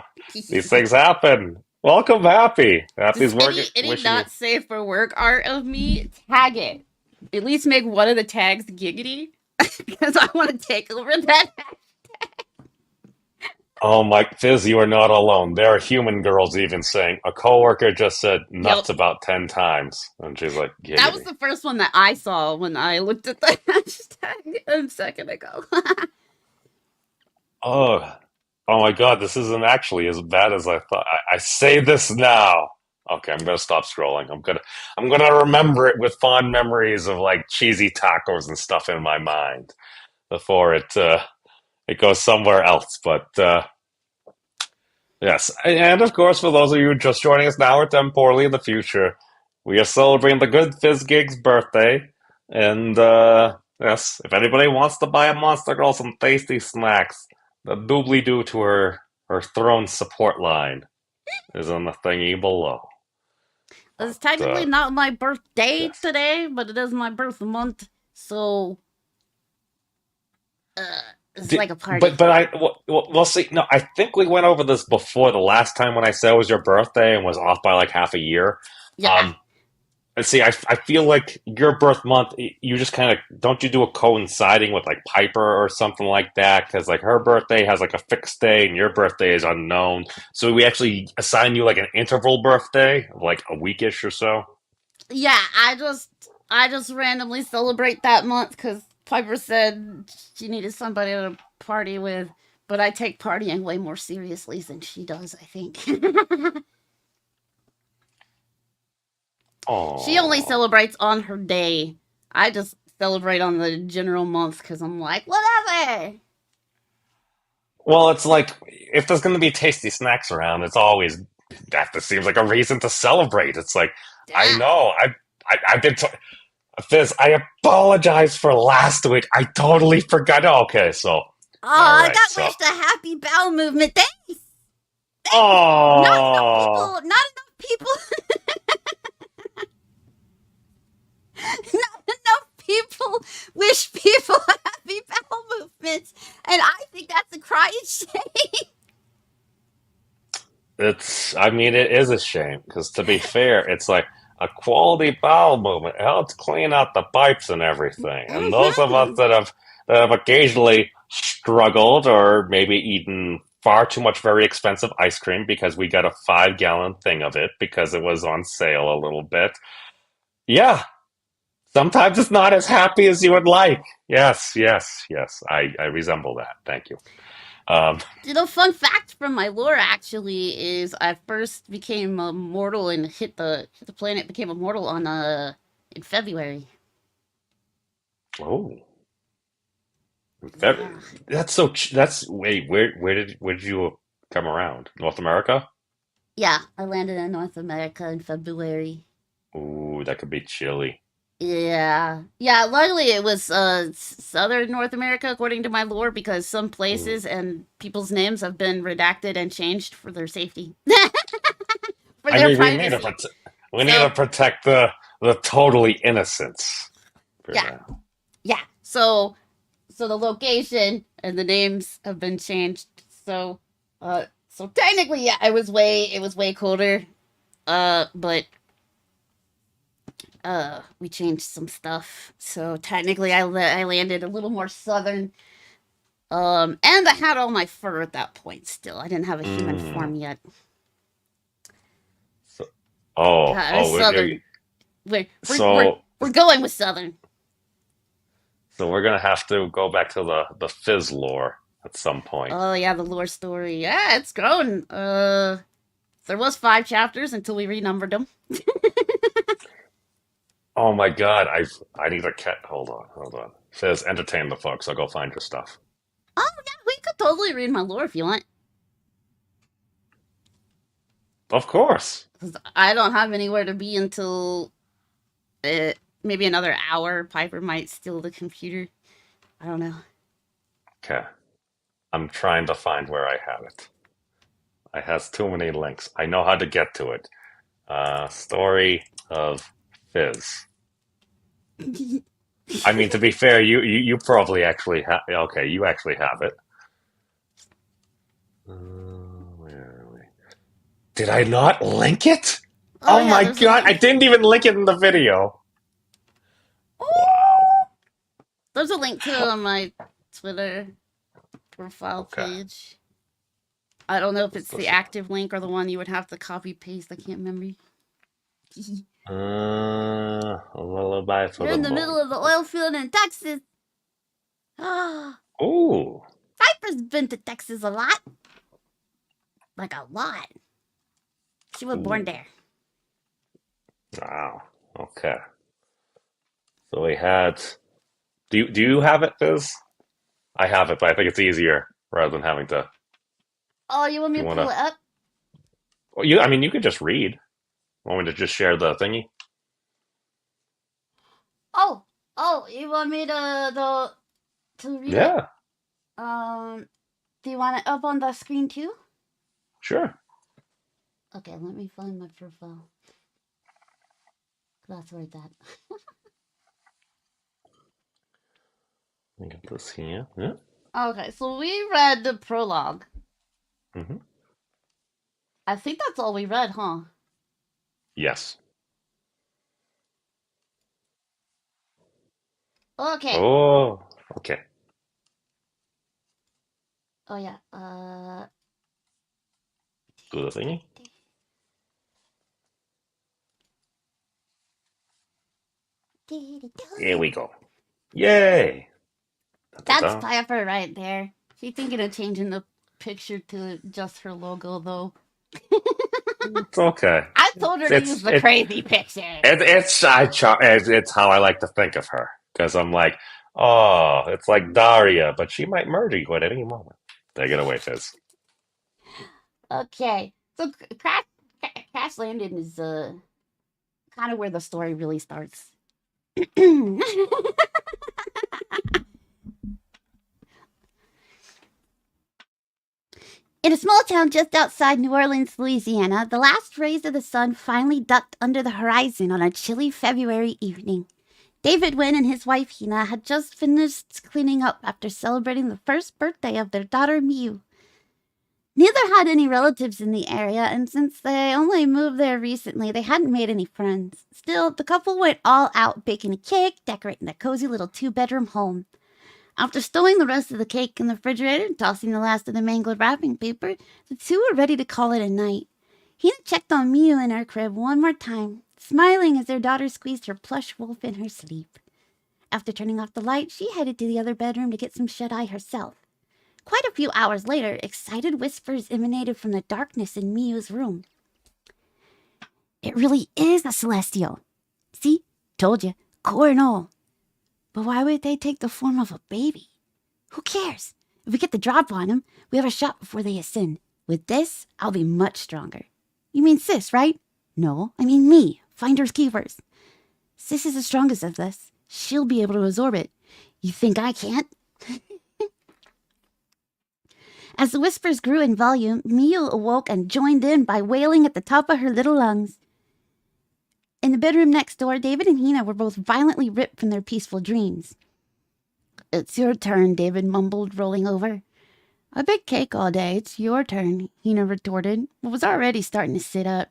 these things happen. Welcome, Happy. Happy's Does working. any Wishing you. not safe for work art of me, tag it. At least make one of the tags giggity. Because I want to take over that. Oh, Mike Fizz, you are not alone. There are human girls even saying a coworker just said Yep. nuts about 10 times, and she's like, That was giggity. the first one that I saw when I looked at the hashtag a second ago. Oh, oh my God, this isn't actually as bad as I thought. I say this now. Okay, I'm gonna stop scrolling. I'm gonna remember it with fond memories of like cheesy tacos and stuff in my mind before it goes somewhere else. But yes, and of course, for those of you just joining us now or temporally in the future, we are celebrating the good Fizz Gig's birthday, and yes, if anybody wants to buy a Monster Girl some tasty snacks, the doobly doo to her throne support line is on the thingy below. It's technically not my birthday Yes. today, but it is my birth month, so it's like a party. But we'll see. No, I think we went over this before the last time when I said it was your birthday and was off by like half a year. Yeah. And see, I feel like your birth month, you just kind of don't you do a coinciding with like Piper or something like that? Because like her birthday has like a fixed day and your birthday is unknown. So we actually assign you like an interval birthday, of like a weekish or so. Yeah, I just randomly celebrate that month because Piper said she needed somebody to party with, but I take partying way more seriously than she does, I think. Oh, She only celebrates on her day. I just celebrate on the general month because I'm like, whatever. well, it's like if there's going to be tasty snacks around, it's always that. This seems like a reason to celebrate. It's like I Yeah. know I've been. Fizz, I apologize for last week. I totally forgot. Okay, so Oh, all I right, got so wished a happy bowel movement. Thanks. oh, Not enough people. Not enough people wish people happy bowel movements, and I think that's a crying shame. it's. I mean, it is a shame because to be fair, it's like a quality bowel movement. It helps clean out the pipes and everything. And those of us Mm-hmm. that have occasionally struggled or maybe eaten far too much very expensive ice cream because we got a 5 gallon thing of it because it was on sale a little bit. Yeah, sometimes it's not as happy as you would like. Yes, yes, yes. I resemble that. Thank you. Um, Fun fact from my lore actually is I first became immortal and hit the planet became immortal on in February. Oh, Yeah. that's wait, where did you come around? North America? Yeah, I landed in North America in February. Ooh, that could be chilly. Yeah. Yeah, luckily it was southern North America according to my lore because some Ooh. places and people's names have been redacted and changed for their safety. For I their mean, privacy. we need to So, protect the totally innocents for yeah. now. Yeah. So the location and the names have been changed. So technically yeah, it was way colder. But we changed some stuff. So technically I landed a little more southern. And I had all my fur at that point still. I didn't have a human Mm. form yet. So, oh, Yeah, it was oh, southern. We're we're we're, so we're going with southern. so we're gonna have to go back to the Fizz lore at some point. Oh yeah, the lore story. Yeah, it's growing. There was 5 chapters until we renumbered them. Oh my God, I need a cat. Hold on. Fizz, entertain the folks. I'll go find your stuff. Oh yeah, we could totally read my lore if you want. Of course. 'Cause I don't have anywhere to be until maybe another hour. Piper might steal the computer. I don't know. Okay. I'm trying to find where I have it. It has too many links. I know how to get to it. Story of Fizz. I mean, to be fair, you probably actually have. Okay, you actually have it. Where are we? Did I not link it? Oh Oh yeah, my there's a God, I link. didn't even link it in the video. Wow. There's a link to my Twitter profile Okay. page. I don't know if What's it's the this? active link or the one you would have to copy paste. I can't remember. A lullaby for You're the in the middle moon. of the oil field in Texas. Ah, Ooh. Piper's been to Texas a lot. Like a lot. She was born Ooh. there. Wow. Okay. So we had. Do you have it, Fizz? I have it, but I think it's easier rather than having to. Oh, you want If me you to want pull to, it up? well, I mean, you could just read. Want me to just share the thingy? Oh, you want me to read it? Yeah, Do you want it up on the screen too? sure. Okay, let me find my profile. That's where it's at. Let me get this here. Yeah. Okay, so we read the prologue. Hmm. I think that's all we read, huh? Yes. Okay. Oh, okay. Oh yeah. Do the thingy. Here we go. Yay! That's Da-da-da. Piper right there. She's thinking of changing the picture to just her logo, though. It's okay. I told her to use It's the it, crazy picture. it's how I like to think of her because I'm like, oh, it's like Daria, but she might murder you at any moment. Take it away, Fizz. Okay, so Crash Landing is kind of where the story really starts. In a small town just outside New Orleans, Louisiana, the last rays of the sun finally ducked under the horizon on a chilly February evening. David Wynn and his wife Hina had just finished cleaning up after celebrating the first birthday of their daughter Miu. Neither had any relatives in the area, and since they only moved there recently, they hadn't made any friends. Still, the couple went all out baking a cake, decorating their cozy little 2-bedroom home. After stowing the rest of the cake in the refrigerator and tossing the last of the mangled wrapping paper, the two were ready to call it a night. Hina checked on Miu in her crib one more time, smiling as their daughter squeezed her plush wolf in her sleep. After turning off the light, she headed to the other bedroom to get some shut-eye herself. Quite a few hours later, excited whispers emanated from the darkness in Miu's room. It really is a celestial. See? Told you. Core and all. But why would they take the form of a baby? Who cares? If we get the drop on them, we have a shot before they ascend. With this, I'll be much stronger. You mean Sis, right? No, I mean me, Finders Keepers. Sis is the strongest of us. She'll be able to absorb it. You think I can't? As the whispers grew in volume, Miu awoke and joined in by wailing at the top of her little lungs. In the bedroom next door, David and Hina were both violently ripped from their peaceful dreams. It's your turn, David mumbled, rolling over. I baked cake all day. It's your turn, Hina retorted, but was already starting to sit up.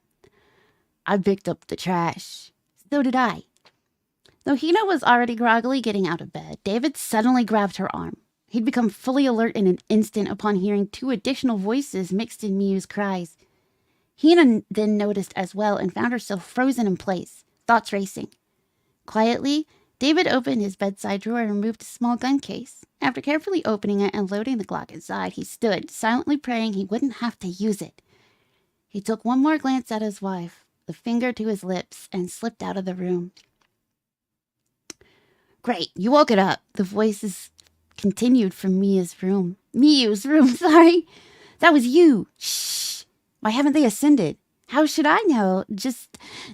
I picked up the trash. So did I. Though Hina was already groggily getting out of bed, David suddenly grabbed her arm. He'd become fully alert in an instant upon hearing 2 additional voices mixed in Miu's cries. Hina then noticed as well and found herself frozen in place, thoughts racing. Quietly, David opened his bedside drawer and removed a small gun case. After carefully opening it and loading the Glock inside, he stood, silently praying he wouldn't have to use it. He took one more glance at his wife, the finger to his lips, and slipped out of the room. Great, you woke it up. The voices continued from Miu's room, sorry. That was you. Shh. Why haven't they ascended? How should I know?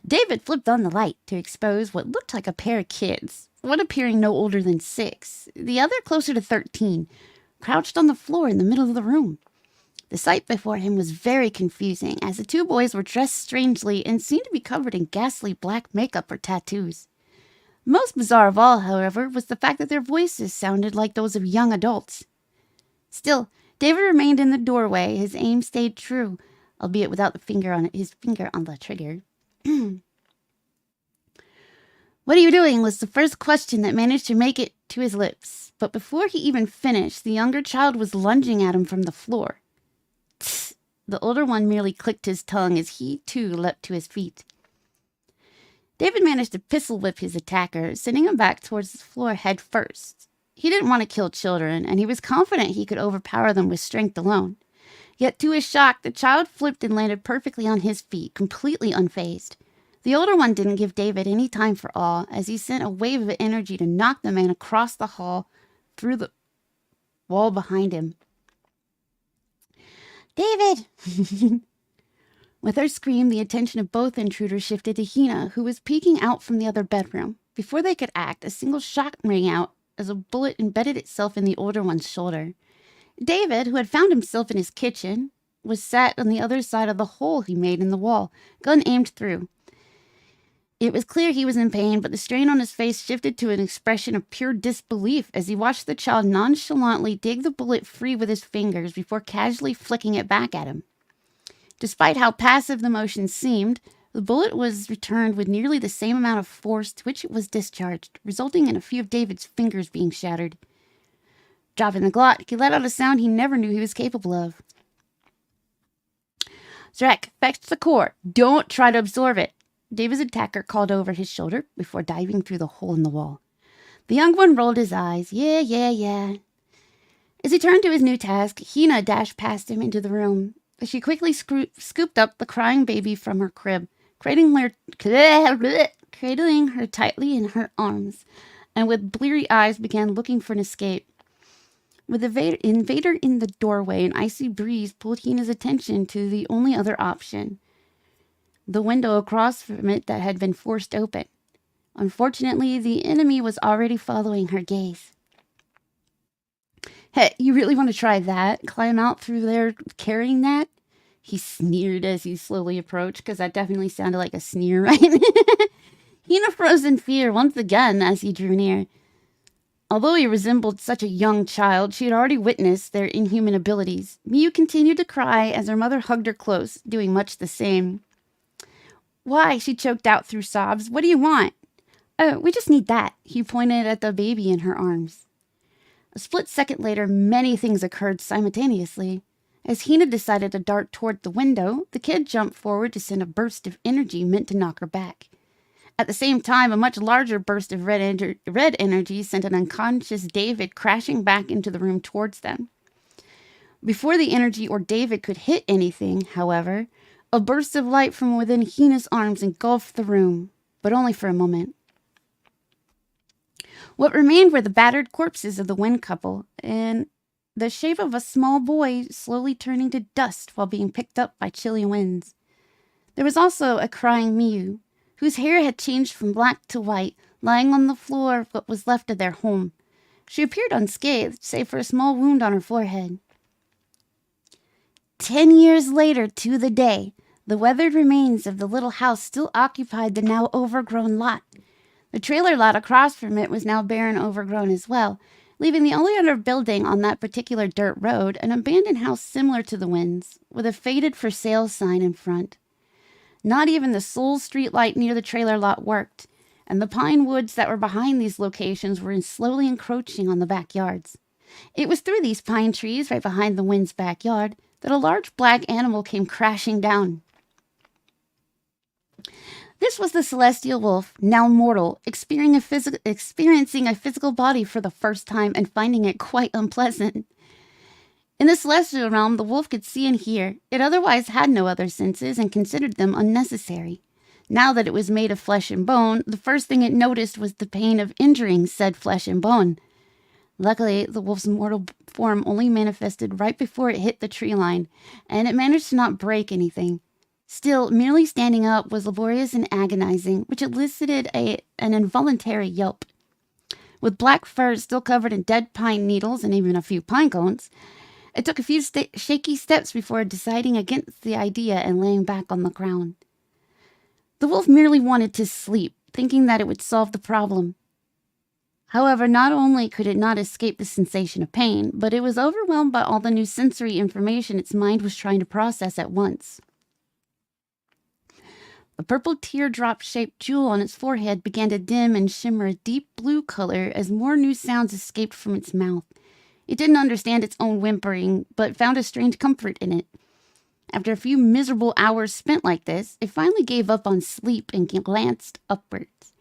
David flipped on the light to expose what looked like a pair of kids, one appearing no older than 6, the other closer to 13, crouched on the floor in the middle of the room. The sight before him was very confusing, as the 2 boys were dressed strangely and seemed to be covered in ghastly black makeup or tattoos. Most bizarre of all, however, was the fact that their voices sounded like those of young adults. Still, David remained in the doorway. His aim stayed true, albeit without his finger on the trigger. What are you doing? Was the first question that managed to make it to his lips. But before he even finished, the younger child was lunging at him from the floor. Tss! The older one merely clicked his tongue as he, too, leapt to his feet. David managed to pistol whip his attacker, sending him back towards the floor head first. He didn't want to kill children, and he was confident he could overpower them with strength alone. Yet to his shock, the child flipped and landed perfectly on his feet, completely unfazed. The older one didn't give David any time for awe, as he sent a wave of energy to knock the man across the hall through the wall behind him. David! With her scream, the attention of both intruders shifted to Hina, who was peeking out from the other bedroom. Before they could act, a single shot rang out as a bullet embedded itself in the older one's shoulder. David, who had found himself in his kitchen, was sat on the other side of the hole he made in the wall, gun aimed through. It was clear he was in pain, but the strain on his face shifted to an expression of pure disbelief as he watched the child nonchalantly dig the bullet free with his fingers before casually flicking it back at him. Despite how passive the motion seemed, the bullet was returned with nearly the same amount of force to which it was discharged, resulting in a few of David's fingers being shattered. Dropping the Glock, he let out a sound he never knew he was capable of. Zrek, fetch the core. Don't try to absorb it. David's attacker called over his shoulder before diving through the hole in the wall. The young one rolled his eyes. Yeah. As he turned to his new task, Hina dashed past him into the room. She quickly scooped up the crying baby from her crib, cradling her tightly in her arms, and with bleary eyes began looking for an escape. With the invader in the doorway, an icy breeze pulled Hina's attention to the only other option, the window across from it that had been forced open. Unfortunately, the enemy was already following her gaze. Hey, you really want to try that? Climb out through there carrying that? He sneered as he slowly approached, because that definitely sounded like a sneer, right? Hina froze in fear once again as he drew near. Although he resembled such a young child, she had already witnessed their inhuman abilities. Miu continued to cry as her mother hugged her close, doing much the same. Why? She choked out through sobs. What do you want? Oh, we just need that. He pointed at the baby in her arms. A split second later, many things occurred simultaneously. As Hina decided to dart toward the window, the kid jumped forward to send a burst of energy meant to knock her back. At the same time, a much larger burst of red energy sent an unconscious David crashing back into the room towards them. Before the energy or David could hit anything, however, a burst of light from within Hina's arms engulfed the room, but only for a moment. What remained were the battered corpses of the wind couple, and the shape of a small boy slowly turning to dust while being picked up by chilly winds. There was also a crying Miu, whose hair had changed from black to white, lying on the floor of what was left of their home. She appeared unscathed, save for a small wound on her forehead. 10 years later to the day, the weathered remains of the little house still occupied the now overgrown lot. The trailer lot across from it was now bare and overgrown as well, leaving the only other building on that particular dirt road an abandoned house similar to the Winds, with a faded for sale sign in front. Not even the sole street light near the trailer lot worked, and the pine woods that were behind these locations were slowly encroaching on the backyards. It was through these pine trees right behind the Wind's backyard that a large black animal came crashing down. This was the celestial wolf, now mortal, experiencing a physical body for the first time and finding it quite unpleasant. In the celestial realm, the wolf could see and hear. It otherwise had no other senses and considered them unnecessary. Now that it was made of flesh and bone, the first thing it noticed was the pain of injuring said flesh and bone. Luckily, the wolf's mortal form only manifested right before it hit the tree line, and it managed to not break anything. Still, merely standing up was laborious and agonizing, which elicited an involuntary yelp. With black fur still covered in dead pine needles and even a few pine cones, it took a few shaky steps before deciding against the idea and laying back on the ground. The wolf merely wanted to sleep, thinking that it would solve the problem. However, not only could it not escape the sensation of pain, but it was overwhelmed by all the new sensory information its mind was trying to process at once. The purple teardrop-shaped jewel on its forehead began to dim and shimmer a deep blue color as more new sounds escaped from its mouth. It didn't understand its own whimpering, but found a strange comfort in it. After a few miserable hours spent like this, it finally gave up on sleep and glanced upwards.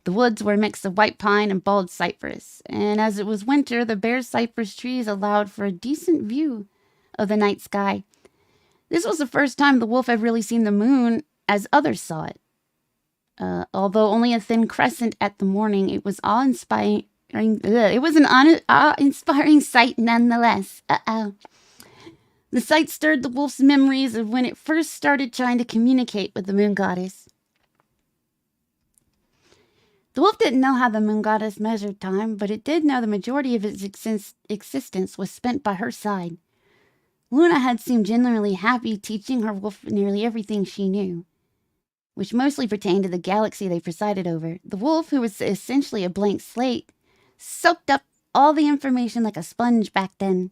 The woods were a mix of white pine and bald cypress, and as it was winter, the bare cypress trees allowed for a decent view of the night sky. This was the first time the wolf had really seen the moon as others saw it. Although only a thin crescent at the morning, it was awe-inspiring. It was an awe-inspiring sight nonetheless. The sight stirred the wolf's memories of when it first started trying to communicate with the moon goddess. The wolf didn't know how the moon goddess measured time, but it did know the majority of its existence was spent by her side. Luna had seemed genuinely happy teaching her wolf nearly everything she knew, which mostly pertained to the galaxy they presided over. The wolf, who was essentially a blank slate, soaked up all the information like a sponge back then.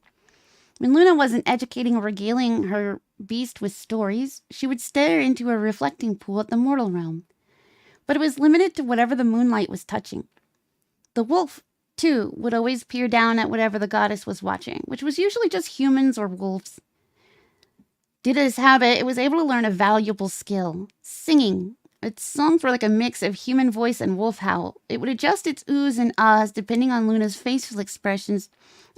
When Luna wasn't educating or regaling her beast with stories, she would stare into a reflecting pool at the mortal realm. But it was limited to whatever the moonlight was touching. The wolf, too, would always peer down at whatever the goddess was watching, which was usually just humans or wolves. Due to this habit, it was able to learn a valuable skill: singing. Its songs were like a mix of human voice and wolf howl. It would adjust its oohs and ahs depending on Luna's facial expressions,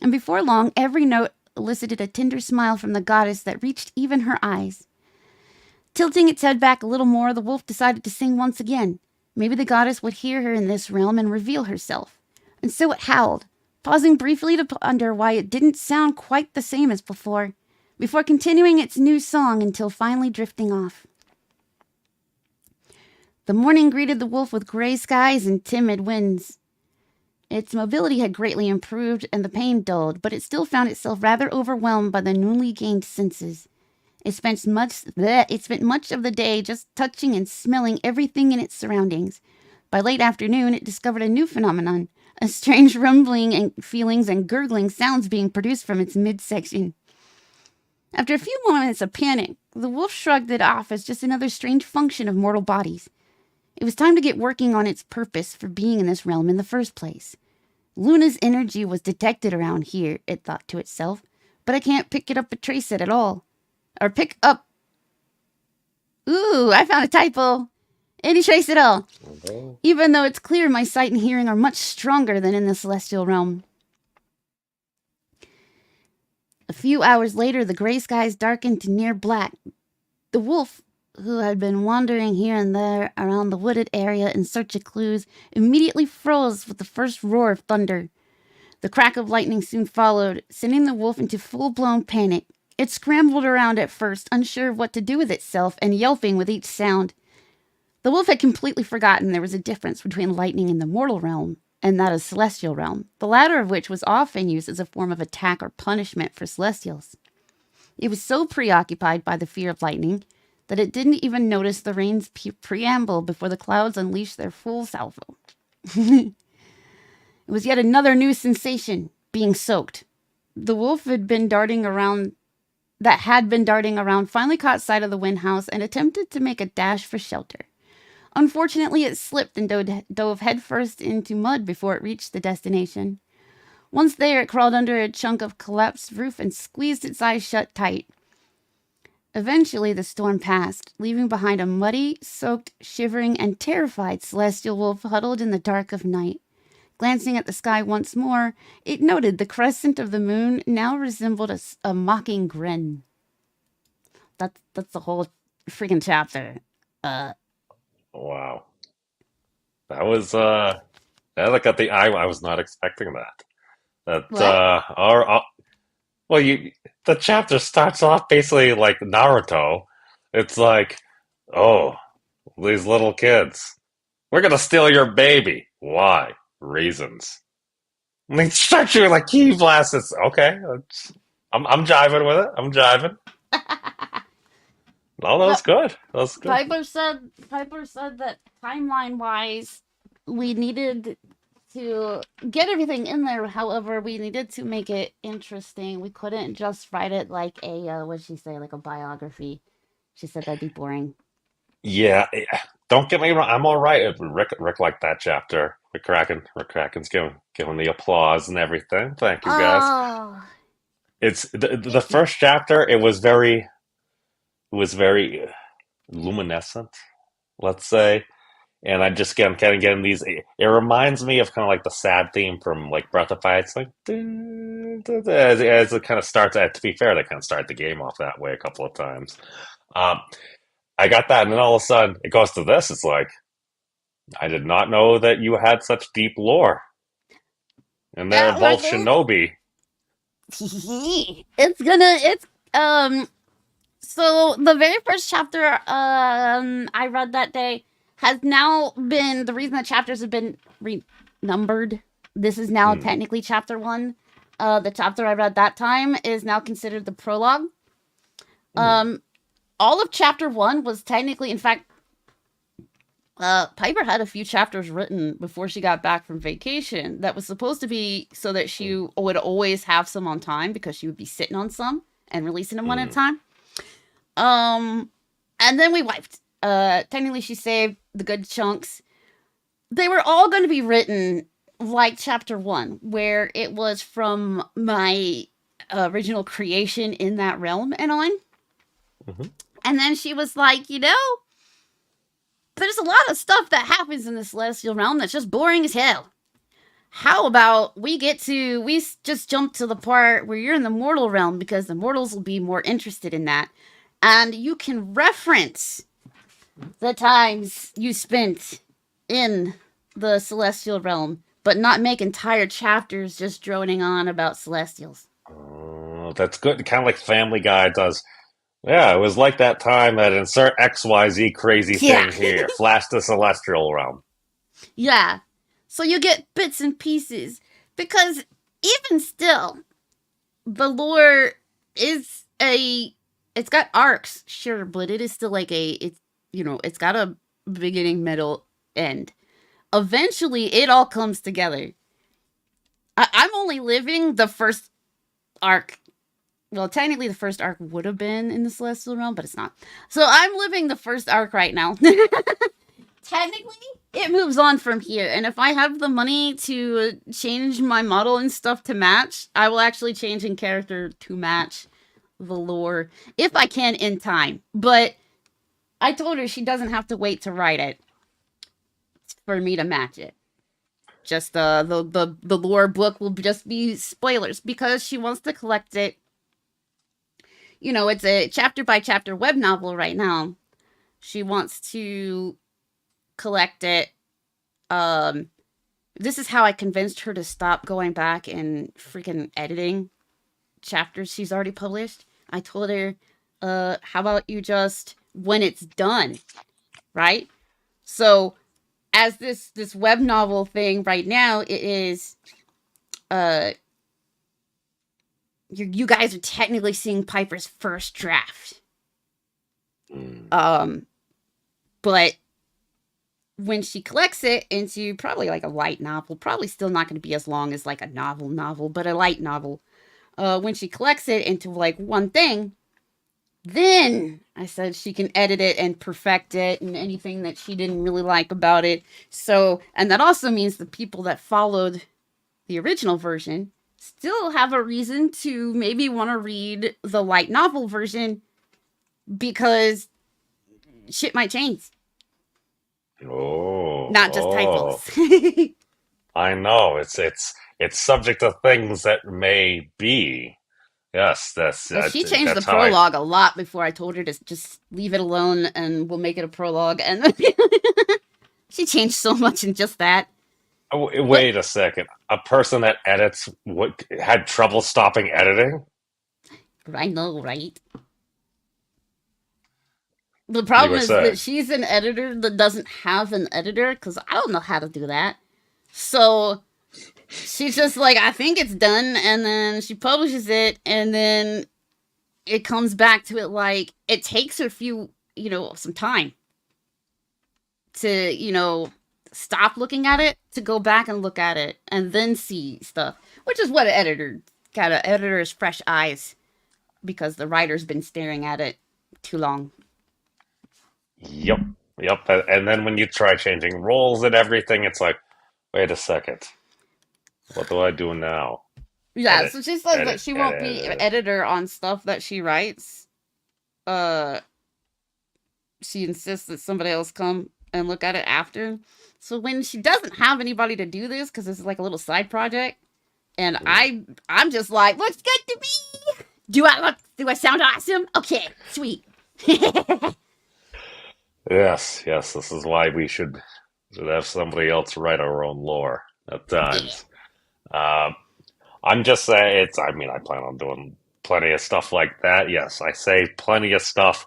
and before long, every note elicited a tender smile from the goddess that reached even her eyes. Tilting its head back a little more, the wolf decided to sing once again. Maybe the goddess would hear her in this realm and reveal herself. And so it howled, pausing briefly to ponder why it didn't sound quite the same as before continuing its new song until finally drifting off. The morning greeted the wolf with gray skies and timid winds. Its mobility had greatly improved and the pain dulled, but it still found itself rather overwhelmed by the newly gained senses. It spent much of the day just touching and smelling everything in its surroundings. By late afternoon, it discovered a new phenomenon, a strange rumbling and feelings and gurgling sounds being produced from its midsection. After a few moments of panic, the wolf shrugged it off as just another strange function of mortal bodies. It was time to get working on its purpose for being in this realm in the first place. Luna's energy was detected around here, it thought to itself, but I can't pick it up or trace it at all. Or pick up... Ooh, I found a typo. Any trace at all. Okay. Even though it's clear my sight and hearing are much stronger than in the celestial realm. A few hours later, the gray skies darkened to near black. The wolf, who had been wandering here and there around the wooded area in search of clues, immediately froze with the first roar of thunder. The crack of lightning soon followed, sending the wolf into full-blown panic. It scrambled around at first, unsure of what to do with itself, and yelping with each sound. The wolf had completely forgotten there was a difference between lightning in the mortal realm and that of celestial realm, the latter of which was often used as a form of attack or punishment for celestials. It was so preoccupied by the fear of lightning that it didn't even notice the rain's preamble before the clouds unleashed their full salvo. It was yet another new sensation, being soaked. The wolf that had been darting around finally caught sight of the wind house and attempted to make a dash for shelter. Unfortunately, it slipped and dove headfirst into mud before it reached the destination. Once there, it crawled under a chunk of collapsed roof and squeezed its eyes shut tight. Eventually, the storm passed, leaving behind a muddy, soaked, shivering, and terrified celestial wolf huddled in the dark of night. Glancing at the sky once more, it noted the crescent of the moon now resembled a mocking grin. That's the whole freaking chapter. Wow. That was that got the eye. I was not expecting that. The chapter starts off basically like Naruto. It's like, oh, these little kids. We're gonna steal your baby. Why? Reasons. And they start shooting like key blasts. It's okay. I'm jiving with it. I'm jiving. No, that was good. That was good. Piper said that timeline-wise, we needed to get everything in there. However, we needed to make it interesting. We couldn't just write it like a what'd she say, like a biography. She said that'd be boring. Yeah, don't get me wrong. I'm all right. Rick liked that chapter. Rick Kraken's giving the applause and everything. Thank you, guys. Oh, It's the first chapter. It was very luminescent, let's say. And I just kind of getting these. It reminds me of kind of like the sad theme from like Breath of Fire. It's like as it kind of starts. To be fair, they kind of start the game off that way a couple of times. I got that, and then all of a sudden it goes to this. It's like I did not know that you had such deep lore, and they're both shinobi. So the very first chapter I read that day has now been, the reason the chapters have been renumbered. This is now technically chapter 1. The chapter I read that time is now considered the prologue. All of chapter 1 was technically, in fact, Piper had a few chapters written before she got back from vacation that was supposed to be so that she would always have some on time because she would be sitting on some and releasing them one at a time. And then we wiped. Technically, she saved the good chunks. They were all going to be written like chapter 1, where it was from my original creation in that realm and on. And then she was like, there's a lot of stuff that happens in the celestial realm that's just boring as hell. How about we just jump to the part where you're in the mortal realm, because the mortals will be more interested in that. And you can reference the times you spent in the celestial realm, but not make entire chapters just droning on about celestials. Oh, that's good. Kind of like Family Guy does. Yeah, it was like that time that insert XYZ crazy thing here. Flash the celestial realm. Yeah. So you get bits and pieces. Because even still, the lore is it's got arcs, sure, but it is still like it's got a beginning, middle, end. Eventually, it all comes together. I'm only living the first arc. Well, technically, the first arc would have been in the celestial realm, but it's not. So I'm living the first arc right now. Technically, it moves on from here. And if I have the money to change my model and stuff to match, I will actually change in character to match the lore if I can in time. But I told her she doesn't have to wait to write it for me to match it. Just the lore book will just be spoilers because she wants to collect it. It's a chapter by chapter web novel right now. She wants to collect it. This is how I convinced her to stop going back and freaking editing chapters she's already published. I told her, how about you just, when it's done, right? So as this web novel thing right now, it is, you guys are technically seeing Piper's first draft. But when she collects it into probably like a light novel, probably still not going to be as long as like a novel, but a light novel. When she collects it into like one thing, then I said she can edit it and perfect it and anything that she didn't really like about it. So, and that also means the people that followed the original version still have a reason to maybe want to read the light novel version because shit might change. Not just typos. I know it's subject to things that may be. Yes, she changed the prologue a lot before I told her to just leave it alone and we'll make it a prologue. And she changed so much in just that. Wait a second. A person that edits had trouble stopping editing? I know, right? The problem is that she's an editor that doesn't have an editor because I don't know how to do that. So she's just like, I think it's done, and then she publishes it, and then it comes back to it like it takes her some time to, stop looking at it, to go back and look at it, and then see stuff, which is what an editor's fresh eyes, because the writer's been staring at it too long. Yep. And then when you try changing roles and everything, it's like, wait a second. What do I do now? Yeah, so she says that she won't be an editor on stuff that she writes. She insists that somebody else come and look at it after. So when she doesn't have anybody to do this, because this is like a little side project, and I'm just like, looks good to me. Do I sound awesome? Okay, sweet. Yes, this is why we should have somebody else write our own lore at times. I'm just saying I plan on doing plenty of stuff like that. Yes, I say plenty of stuff.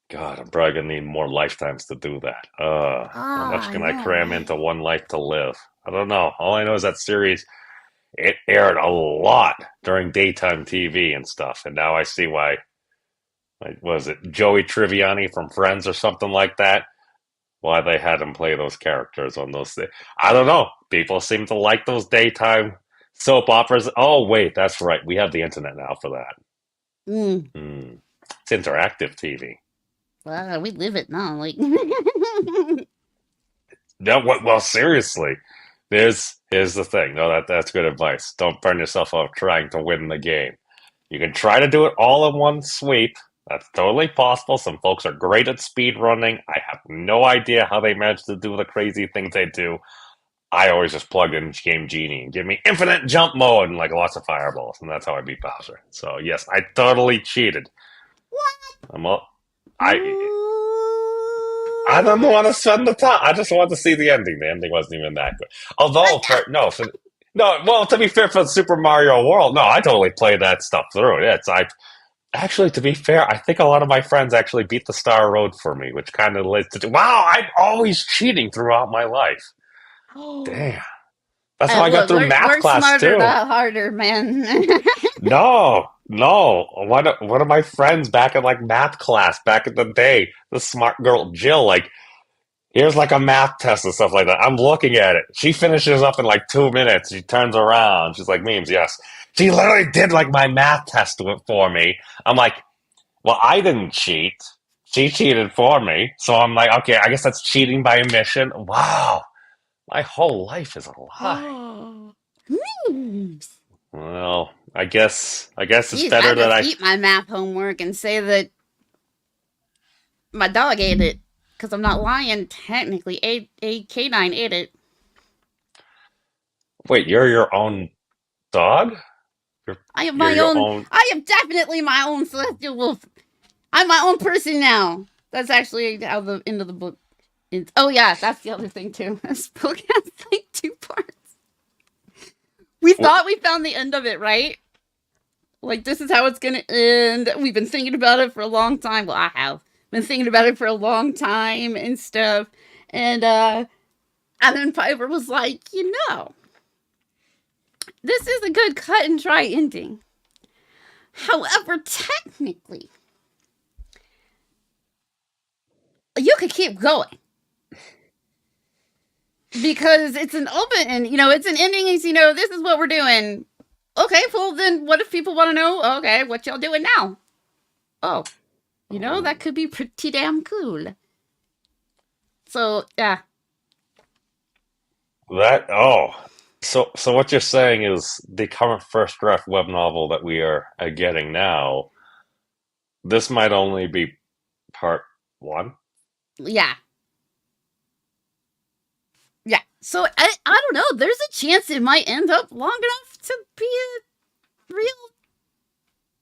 God, I'm probably gonna need more lifetimes to do that. How much can I cram into one life to live? I don't know. All I know is that series, it aired a lot during daytime TV and stuff, and now I see why. Was it Joey Tribbiani from Friends or something like that? Why they had him play those characters on those things. I don't know. People seem to like those daytime soap operas. Oh, wait, that's right. We have the internet now for that. It's interactive TV. Well, we live it now. Like, no, well, seriously. Here's the thing. No, that's good advice. Don't burn yourself out trying to win the game. You can try to do it all in one sweep. That's totally possible. Some folks are great at speed running. I have no idea how they manage to do the crazy things they do. I always just plug in Game Genie and give me infinite jump mode and like lots of fireballs, and that's how I beat Bowser. So yes, I totally cheated. What? I don't want to spend the time. I just want to see the ending. The ending wasn't even that good. Although, to be fair, for Super Mario World, no, I totally played that stuff through. Actually, to be fair, I think a lot of my friends actually beat the Star Road for me, which kind of leads to, wow, I'm always cheating throughout my life. Damn. That's how I got through math class, smarter, too. Not harder, man. No. One of my friends back in like math class back in the day, the smart girl Jill, like, here's like a math test and stuff like that. I'm looking at it. She finishes up in like 2 minutes. She turns around. She's like, memes, yes. She literally did like my math test for me. I'm like, well, I didn't cheat. She cheated for me. So I'm like, okay, I guess that's cheating by omission. Wow. My whole life is a lie. Well, I guess it's better that I eat my math homework and say that my dog ate it. Because I'm not lying, technically, a canine ate it. Wait, you're your own dog? I am my own. I am definitely my own celestial wolf. I'm my own person now. That's actually how the end of the book is. Oh yeah, that's the other thing too. This book has like 2 parts. We thought we found the end of it, right? Like, this is how it's gonna end. We've been thinking about it for a long time. Well, I have been thinking about it for a long time and stuff. And then Piper was like, this is a good cut and dry ending. However, technically, you could keep going. Because it's an open, and, it's an ending, is, this is what we're doing. Okay, well, then what if people want to know, okay, what y'all doing now? Oh, that could be pretty damn cool. So, yeah. So what you're saying is the current first draft web novel that we are getting now, this might only be part 1? Yeah. Yeah. So, I don't know. There's a chance it might end up long enough to be a real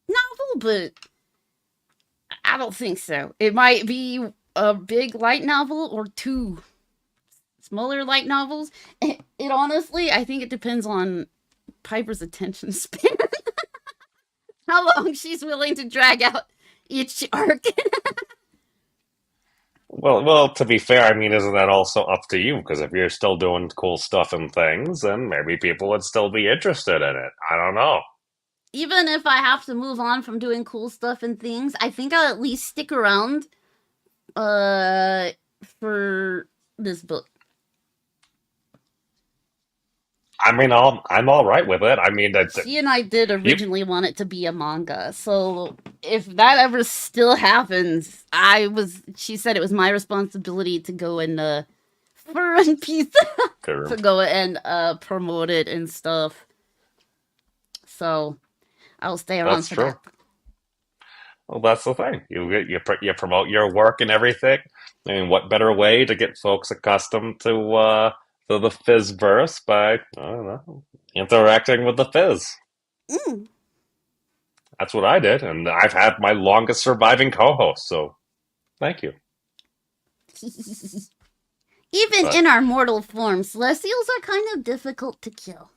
novel, but I don't think so. It might be a big light novel or 2 smaller light novels. It honestly, I think it depends on Piper's attention span. How long she's willing to drag out each arc. Well, to be fair, I mean, isn't that also up to you? Because if you're still doing cool stuff and things, then maybe people would still be interested in it. I don't know. Even if I have to move on from doing cool stuff and things, I think I'll at least stick around for this book. I mean, I'm all right with it. I mean, she and I did originally want it to be a manga, so if that ever still happens, she said it was my responsibility to go and for One Piece to go and promote it and stuff. So I'll stay around for that. Well, that's the thing. You promote your work and everything. I mean, what better way to get folks accustomed to the Fyzzverse by, I don't know, interacting with the Fyzz. That's what I did, and I've had my longest surviving co-host, so thank you. Even in our mortal form, Celestials are kind of difficult to kill.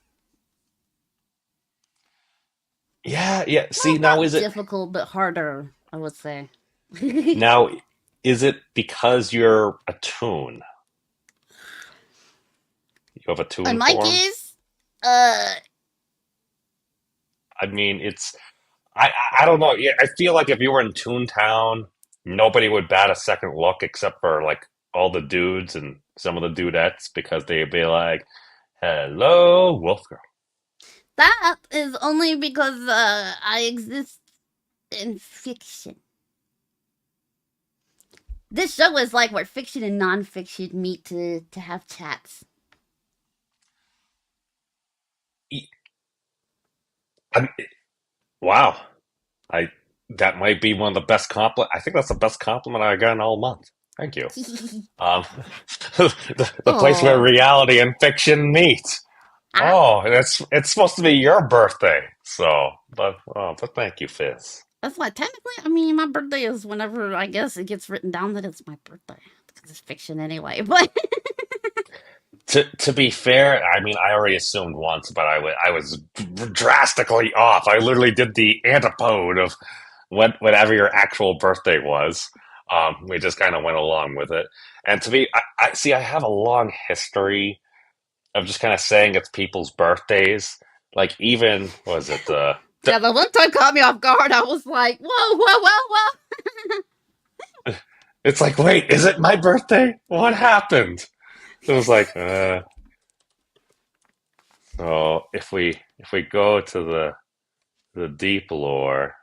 Yeah. See, now is it difficult, but harder, I would say. Now, is it because you're a toon? You have a toon form? In my case, I mean, I don't know. Yeah, I feel like if you were in Toontown, nobody would bat a second look except for like all the dudes and some of the dudettes, because they'd be like, "Hello, Wolf Girl." That is only because I exist in fiction. This show is like where fiction and non-fiction meet to have chats. Wow. That might be one of the best compliment. I think that's the best compliment I got in all month. Thank you. The place where reality and fiction meet. It's supposed to be your birthday. So, but thank you, Fyzz. That's why technically, I mean, my birthday is whenever I guess it gets written down that it's my birthday, because it's fiction anyway. But To be fair, I mean, I already assumed once, but I was drastically off. I literally did the antipode of whatever your actual birthday was. We just kind of went along with it. And to me, I have a long history of just kind of saying it's people's birthdays. Like, even, what was it? Yeah, the one time caught me off guard. I was like, whoa. It's like, wait, is it my birthday? What happened? It was like, so if we go to the deep lore,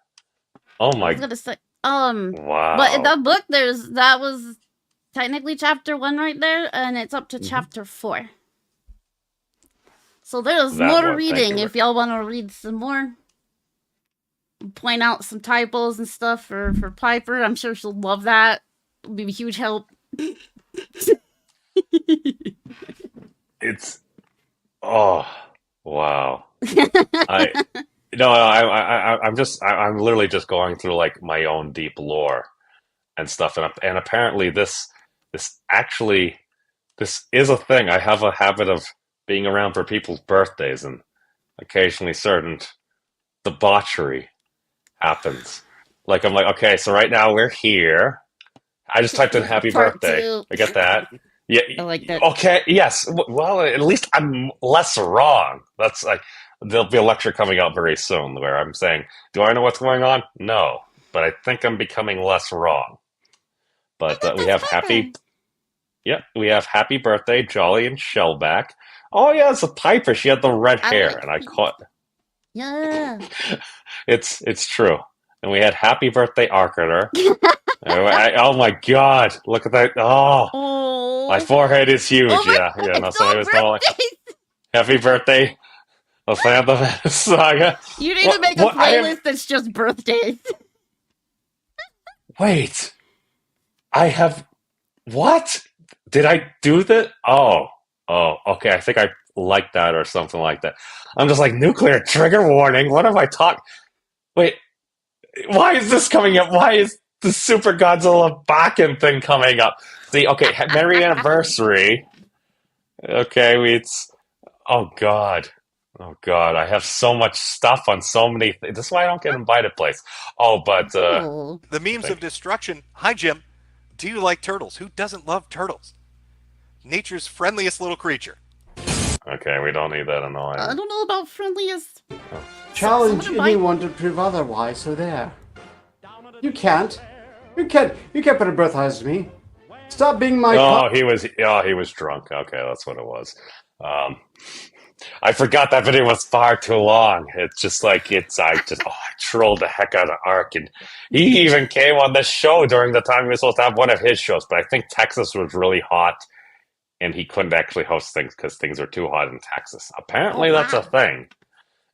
oh my! I was gonna say, wow. But in that book, that was technically chapter 1 right there, and it's up to chapter 4. So there's more reading if y'all want to read some more. Point out some typos and stuff for Piper. I'm sure she'll love that. It'll be a huge help. It's wow. I'm literally just going through like my own deep lore, and stuff. And apparently this actually this is a thing. I have a habit of being around for people's birthdays, and occasionally certain debauchery happens. Like I'm like, okay, so right now we're here. I just typed in happy Part birthday. 2. I get that. Yeah. I like that. Okay. Yes. Well, at least I'm less wrong. That's like there'll be a lecture coming out very soon where I'm saying, do I know what's going on? No, but I think I'm becoming less wrong. But we have happy. Yeah, we have happy birthday, Jolly and Shellback. Oh yeah, it's a Piper. She had the red hair, like and I caught. Yeah. It's true. And we had happy birthday, Arcater. Oh my god, look at that. Oh, my forehead is huge. Yeah. No, somebody was going like, happy birthday, the Phantom Saga. You need to make a playlist that's just birthdays. Wait. I have. What? Did I do that? Oh, okay. I think I like that or something like that. I'm just like, nuclear trigger warning. What have I talked? Wait, why is this coming up? Why is the Super Godzilla Bakken thing coming up? See, okay, Merry Anniversary. Okay, oh God. Oh God, I have so much stuff on so many things. This is why I don't get invited place. Oh, but the memes of destruction. Hi, Jim. Do you like turtles? Who doesn't love turtles? Nature's friendliest little creature. Okay, we don't need that annoying. I don't know about friendliest. Challenge anyone to prove otherwise, so there. You can't. You can't put a birthday to me. Stop being my... he was drunk. Okay, that's what it was. I forgot that video was far too long. It's just like, I trolled the heck out of Ark, and he even came on this show during the time he was supposed to have one of his shows, but I think Texas was really hot, and he couldn't actually host things because things are too hot in Texas. Apparently that's a thing.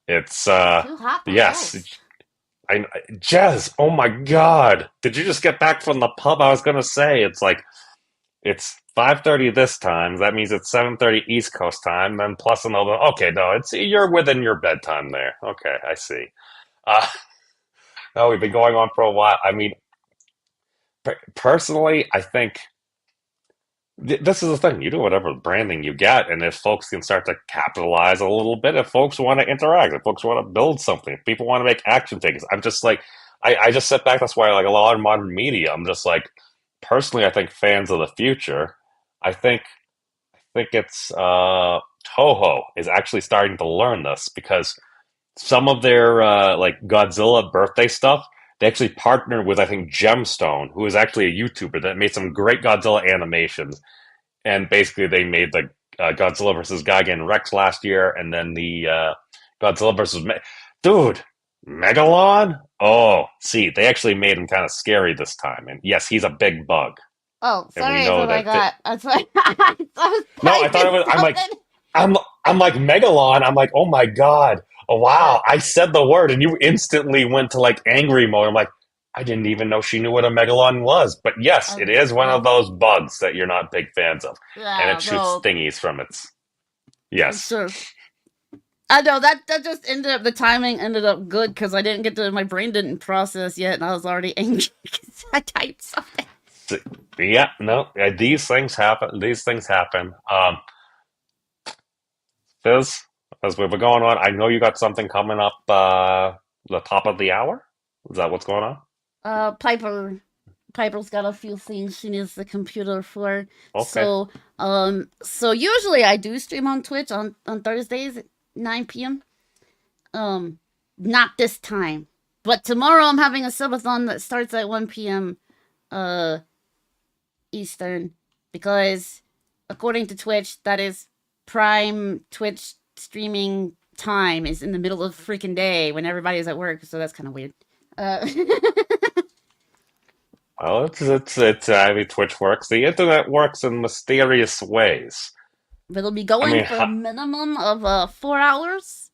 It's, Too hot for yes. house. Jez, oh my god. Did you just get back from the pub? I was going to say, it's 5:30 this time. That means it's 7:30 East Coast time. Then plus another. Okay, no, you're within your bedtime there. Okay, I see. No, we've been going on for a while. I mean, personally, I think this is the thing. You do whatever branding you get, and if folks can start to capitalize a little bit, if folks want to interact, if folks want to build something, if people want to make action figures, I'm just like, I just sit back. That's why, like a lot of modern media, I'm just like, personally, I think fans of the future. I think it's Toho is actually starting to learn this because some of their like Godzilla birthday stuff, they actually partnered with I think Gemstone, who is actually a YouTuber that made some great Godzilla animations, and basically they made the Godzilla versus Gigan Rex last year, and then the Godzilla versus Megalon. Oh, see, they actually made him kind of scary this time, and yes, he's a big bug. Oh, sorry, know I that That's why I thought it was. I'm like Megalon. I'm like, oh my god, oh wow! I said the word, and you instantly went to like angry mode. I'm like, I didn't even know she knew what a Megalon was. But yes, it is one of those bugs that you're not big fans of, and it shoots thingies from its. Yes. Sure. I know that just ended up. The timing ended up good because I didn't get to. My brain didn't process yet, and I was already angry because I typed something. Yeah, no, these things happen. Fyzz, as we've been going on, I know you got something coming up the top of the hour. Is that what's going on? Piper's got a few things she needs the computer for. Okay. So usually I do stream on Twitch on Thursdays at 9 p.m. Not this time, but tomorrow I'm having a subathon that starts at 1 p.m. Eastern, because according to Twitch, that is prime Twitch streaming time is in the middle of freaking day when everybody's at work, so that's kind of weird. Well, it's I mean, Twitch works. The internet works in mysterious ways. But it'll be going for a minimum of 4 hours.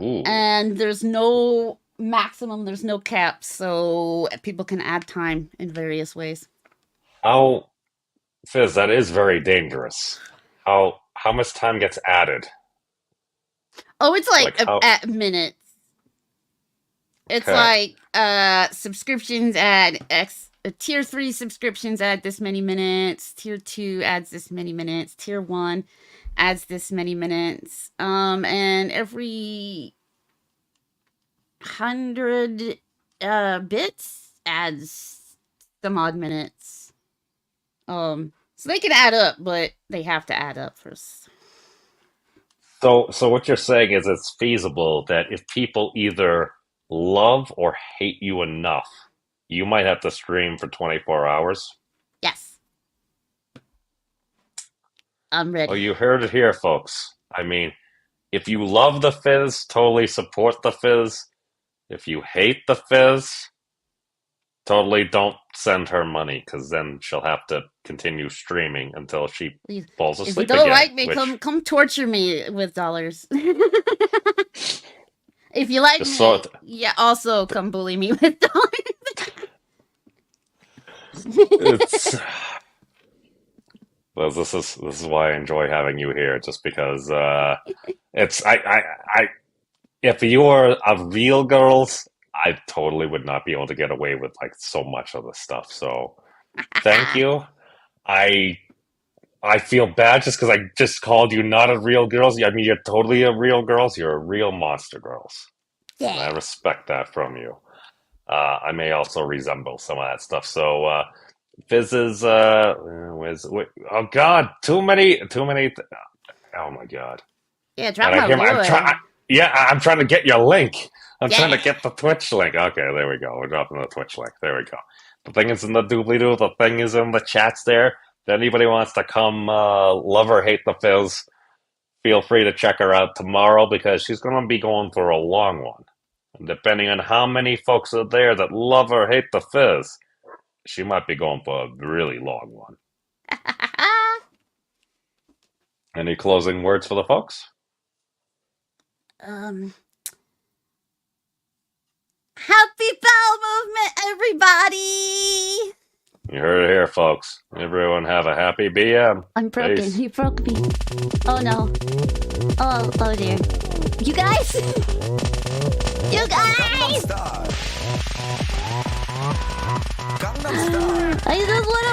Ooh. And there's no maximum, there's no cap, so people can add time in various ways. How, Fyzz, that is very dangerous. How much time gets added? Oh, it's like at minutes. It's like subscriptions add X tier 3 subscriptions add this many minutes. Tier 2 adds this many minutes. Tier 1 adds this many minutes. And every 100 bits adds some odd minutes. So they can add up, but they have to add up first. So what you're saying is it's feasible that if people either love or hate you enough, you might have to stream for 24 hours? Yes. I'm ready. Oh, you heard it here, folks. I mean, if you love the Fyzz, totally support the Fyzz. If you hate the Fyzz, totally don't send her money, because then she'll have to continue streaming until she falls asleep. If you don't again, like me, come torture me with dollars. If you like me, yeah, also come bully me with dollars. This is why I enjoy having you here, just because it's if you were a real girls, I totally would not be able to get away with like so much of the stuff. So thank you. I feel bad just because I just called you not a real girls. I mean, you're totally a real girls. You're a real monster girls. Yeah. And I respect that from you. I may also resemble some of that stuff. So Fyzz is oh god, too many. Oh my god. Yeah, drop my lure. I'm trying to get your link. I'm trying to get the Twitch link. Okay, there we go. We're dropping the Twitch link. There we go. The thing is in the doobly-doo. The thing is in the chats there. If anybody wants to come love or hate the Fyzz, feel free to check her out tomorrow, because she's going to be going for a long one. And depending on how many folks are there that love or hate the Fyzz, she might be going for a really long one. Any closing words for the folks? Happy bowel movement, everybody! You heard it here, folks. Everyone have a happy BM. I'm broken. Peace. He broke me. Oh no. Oh dear. You guys? You guys! I just want to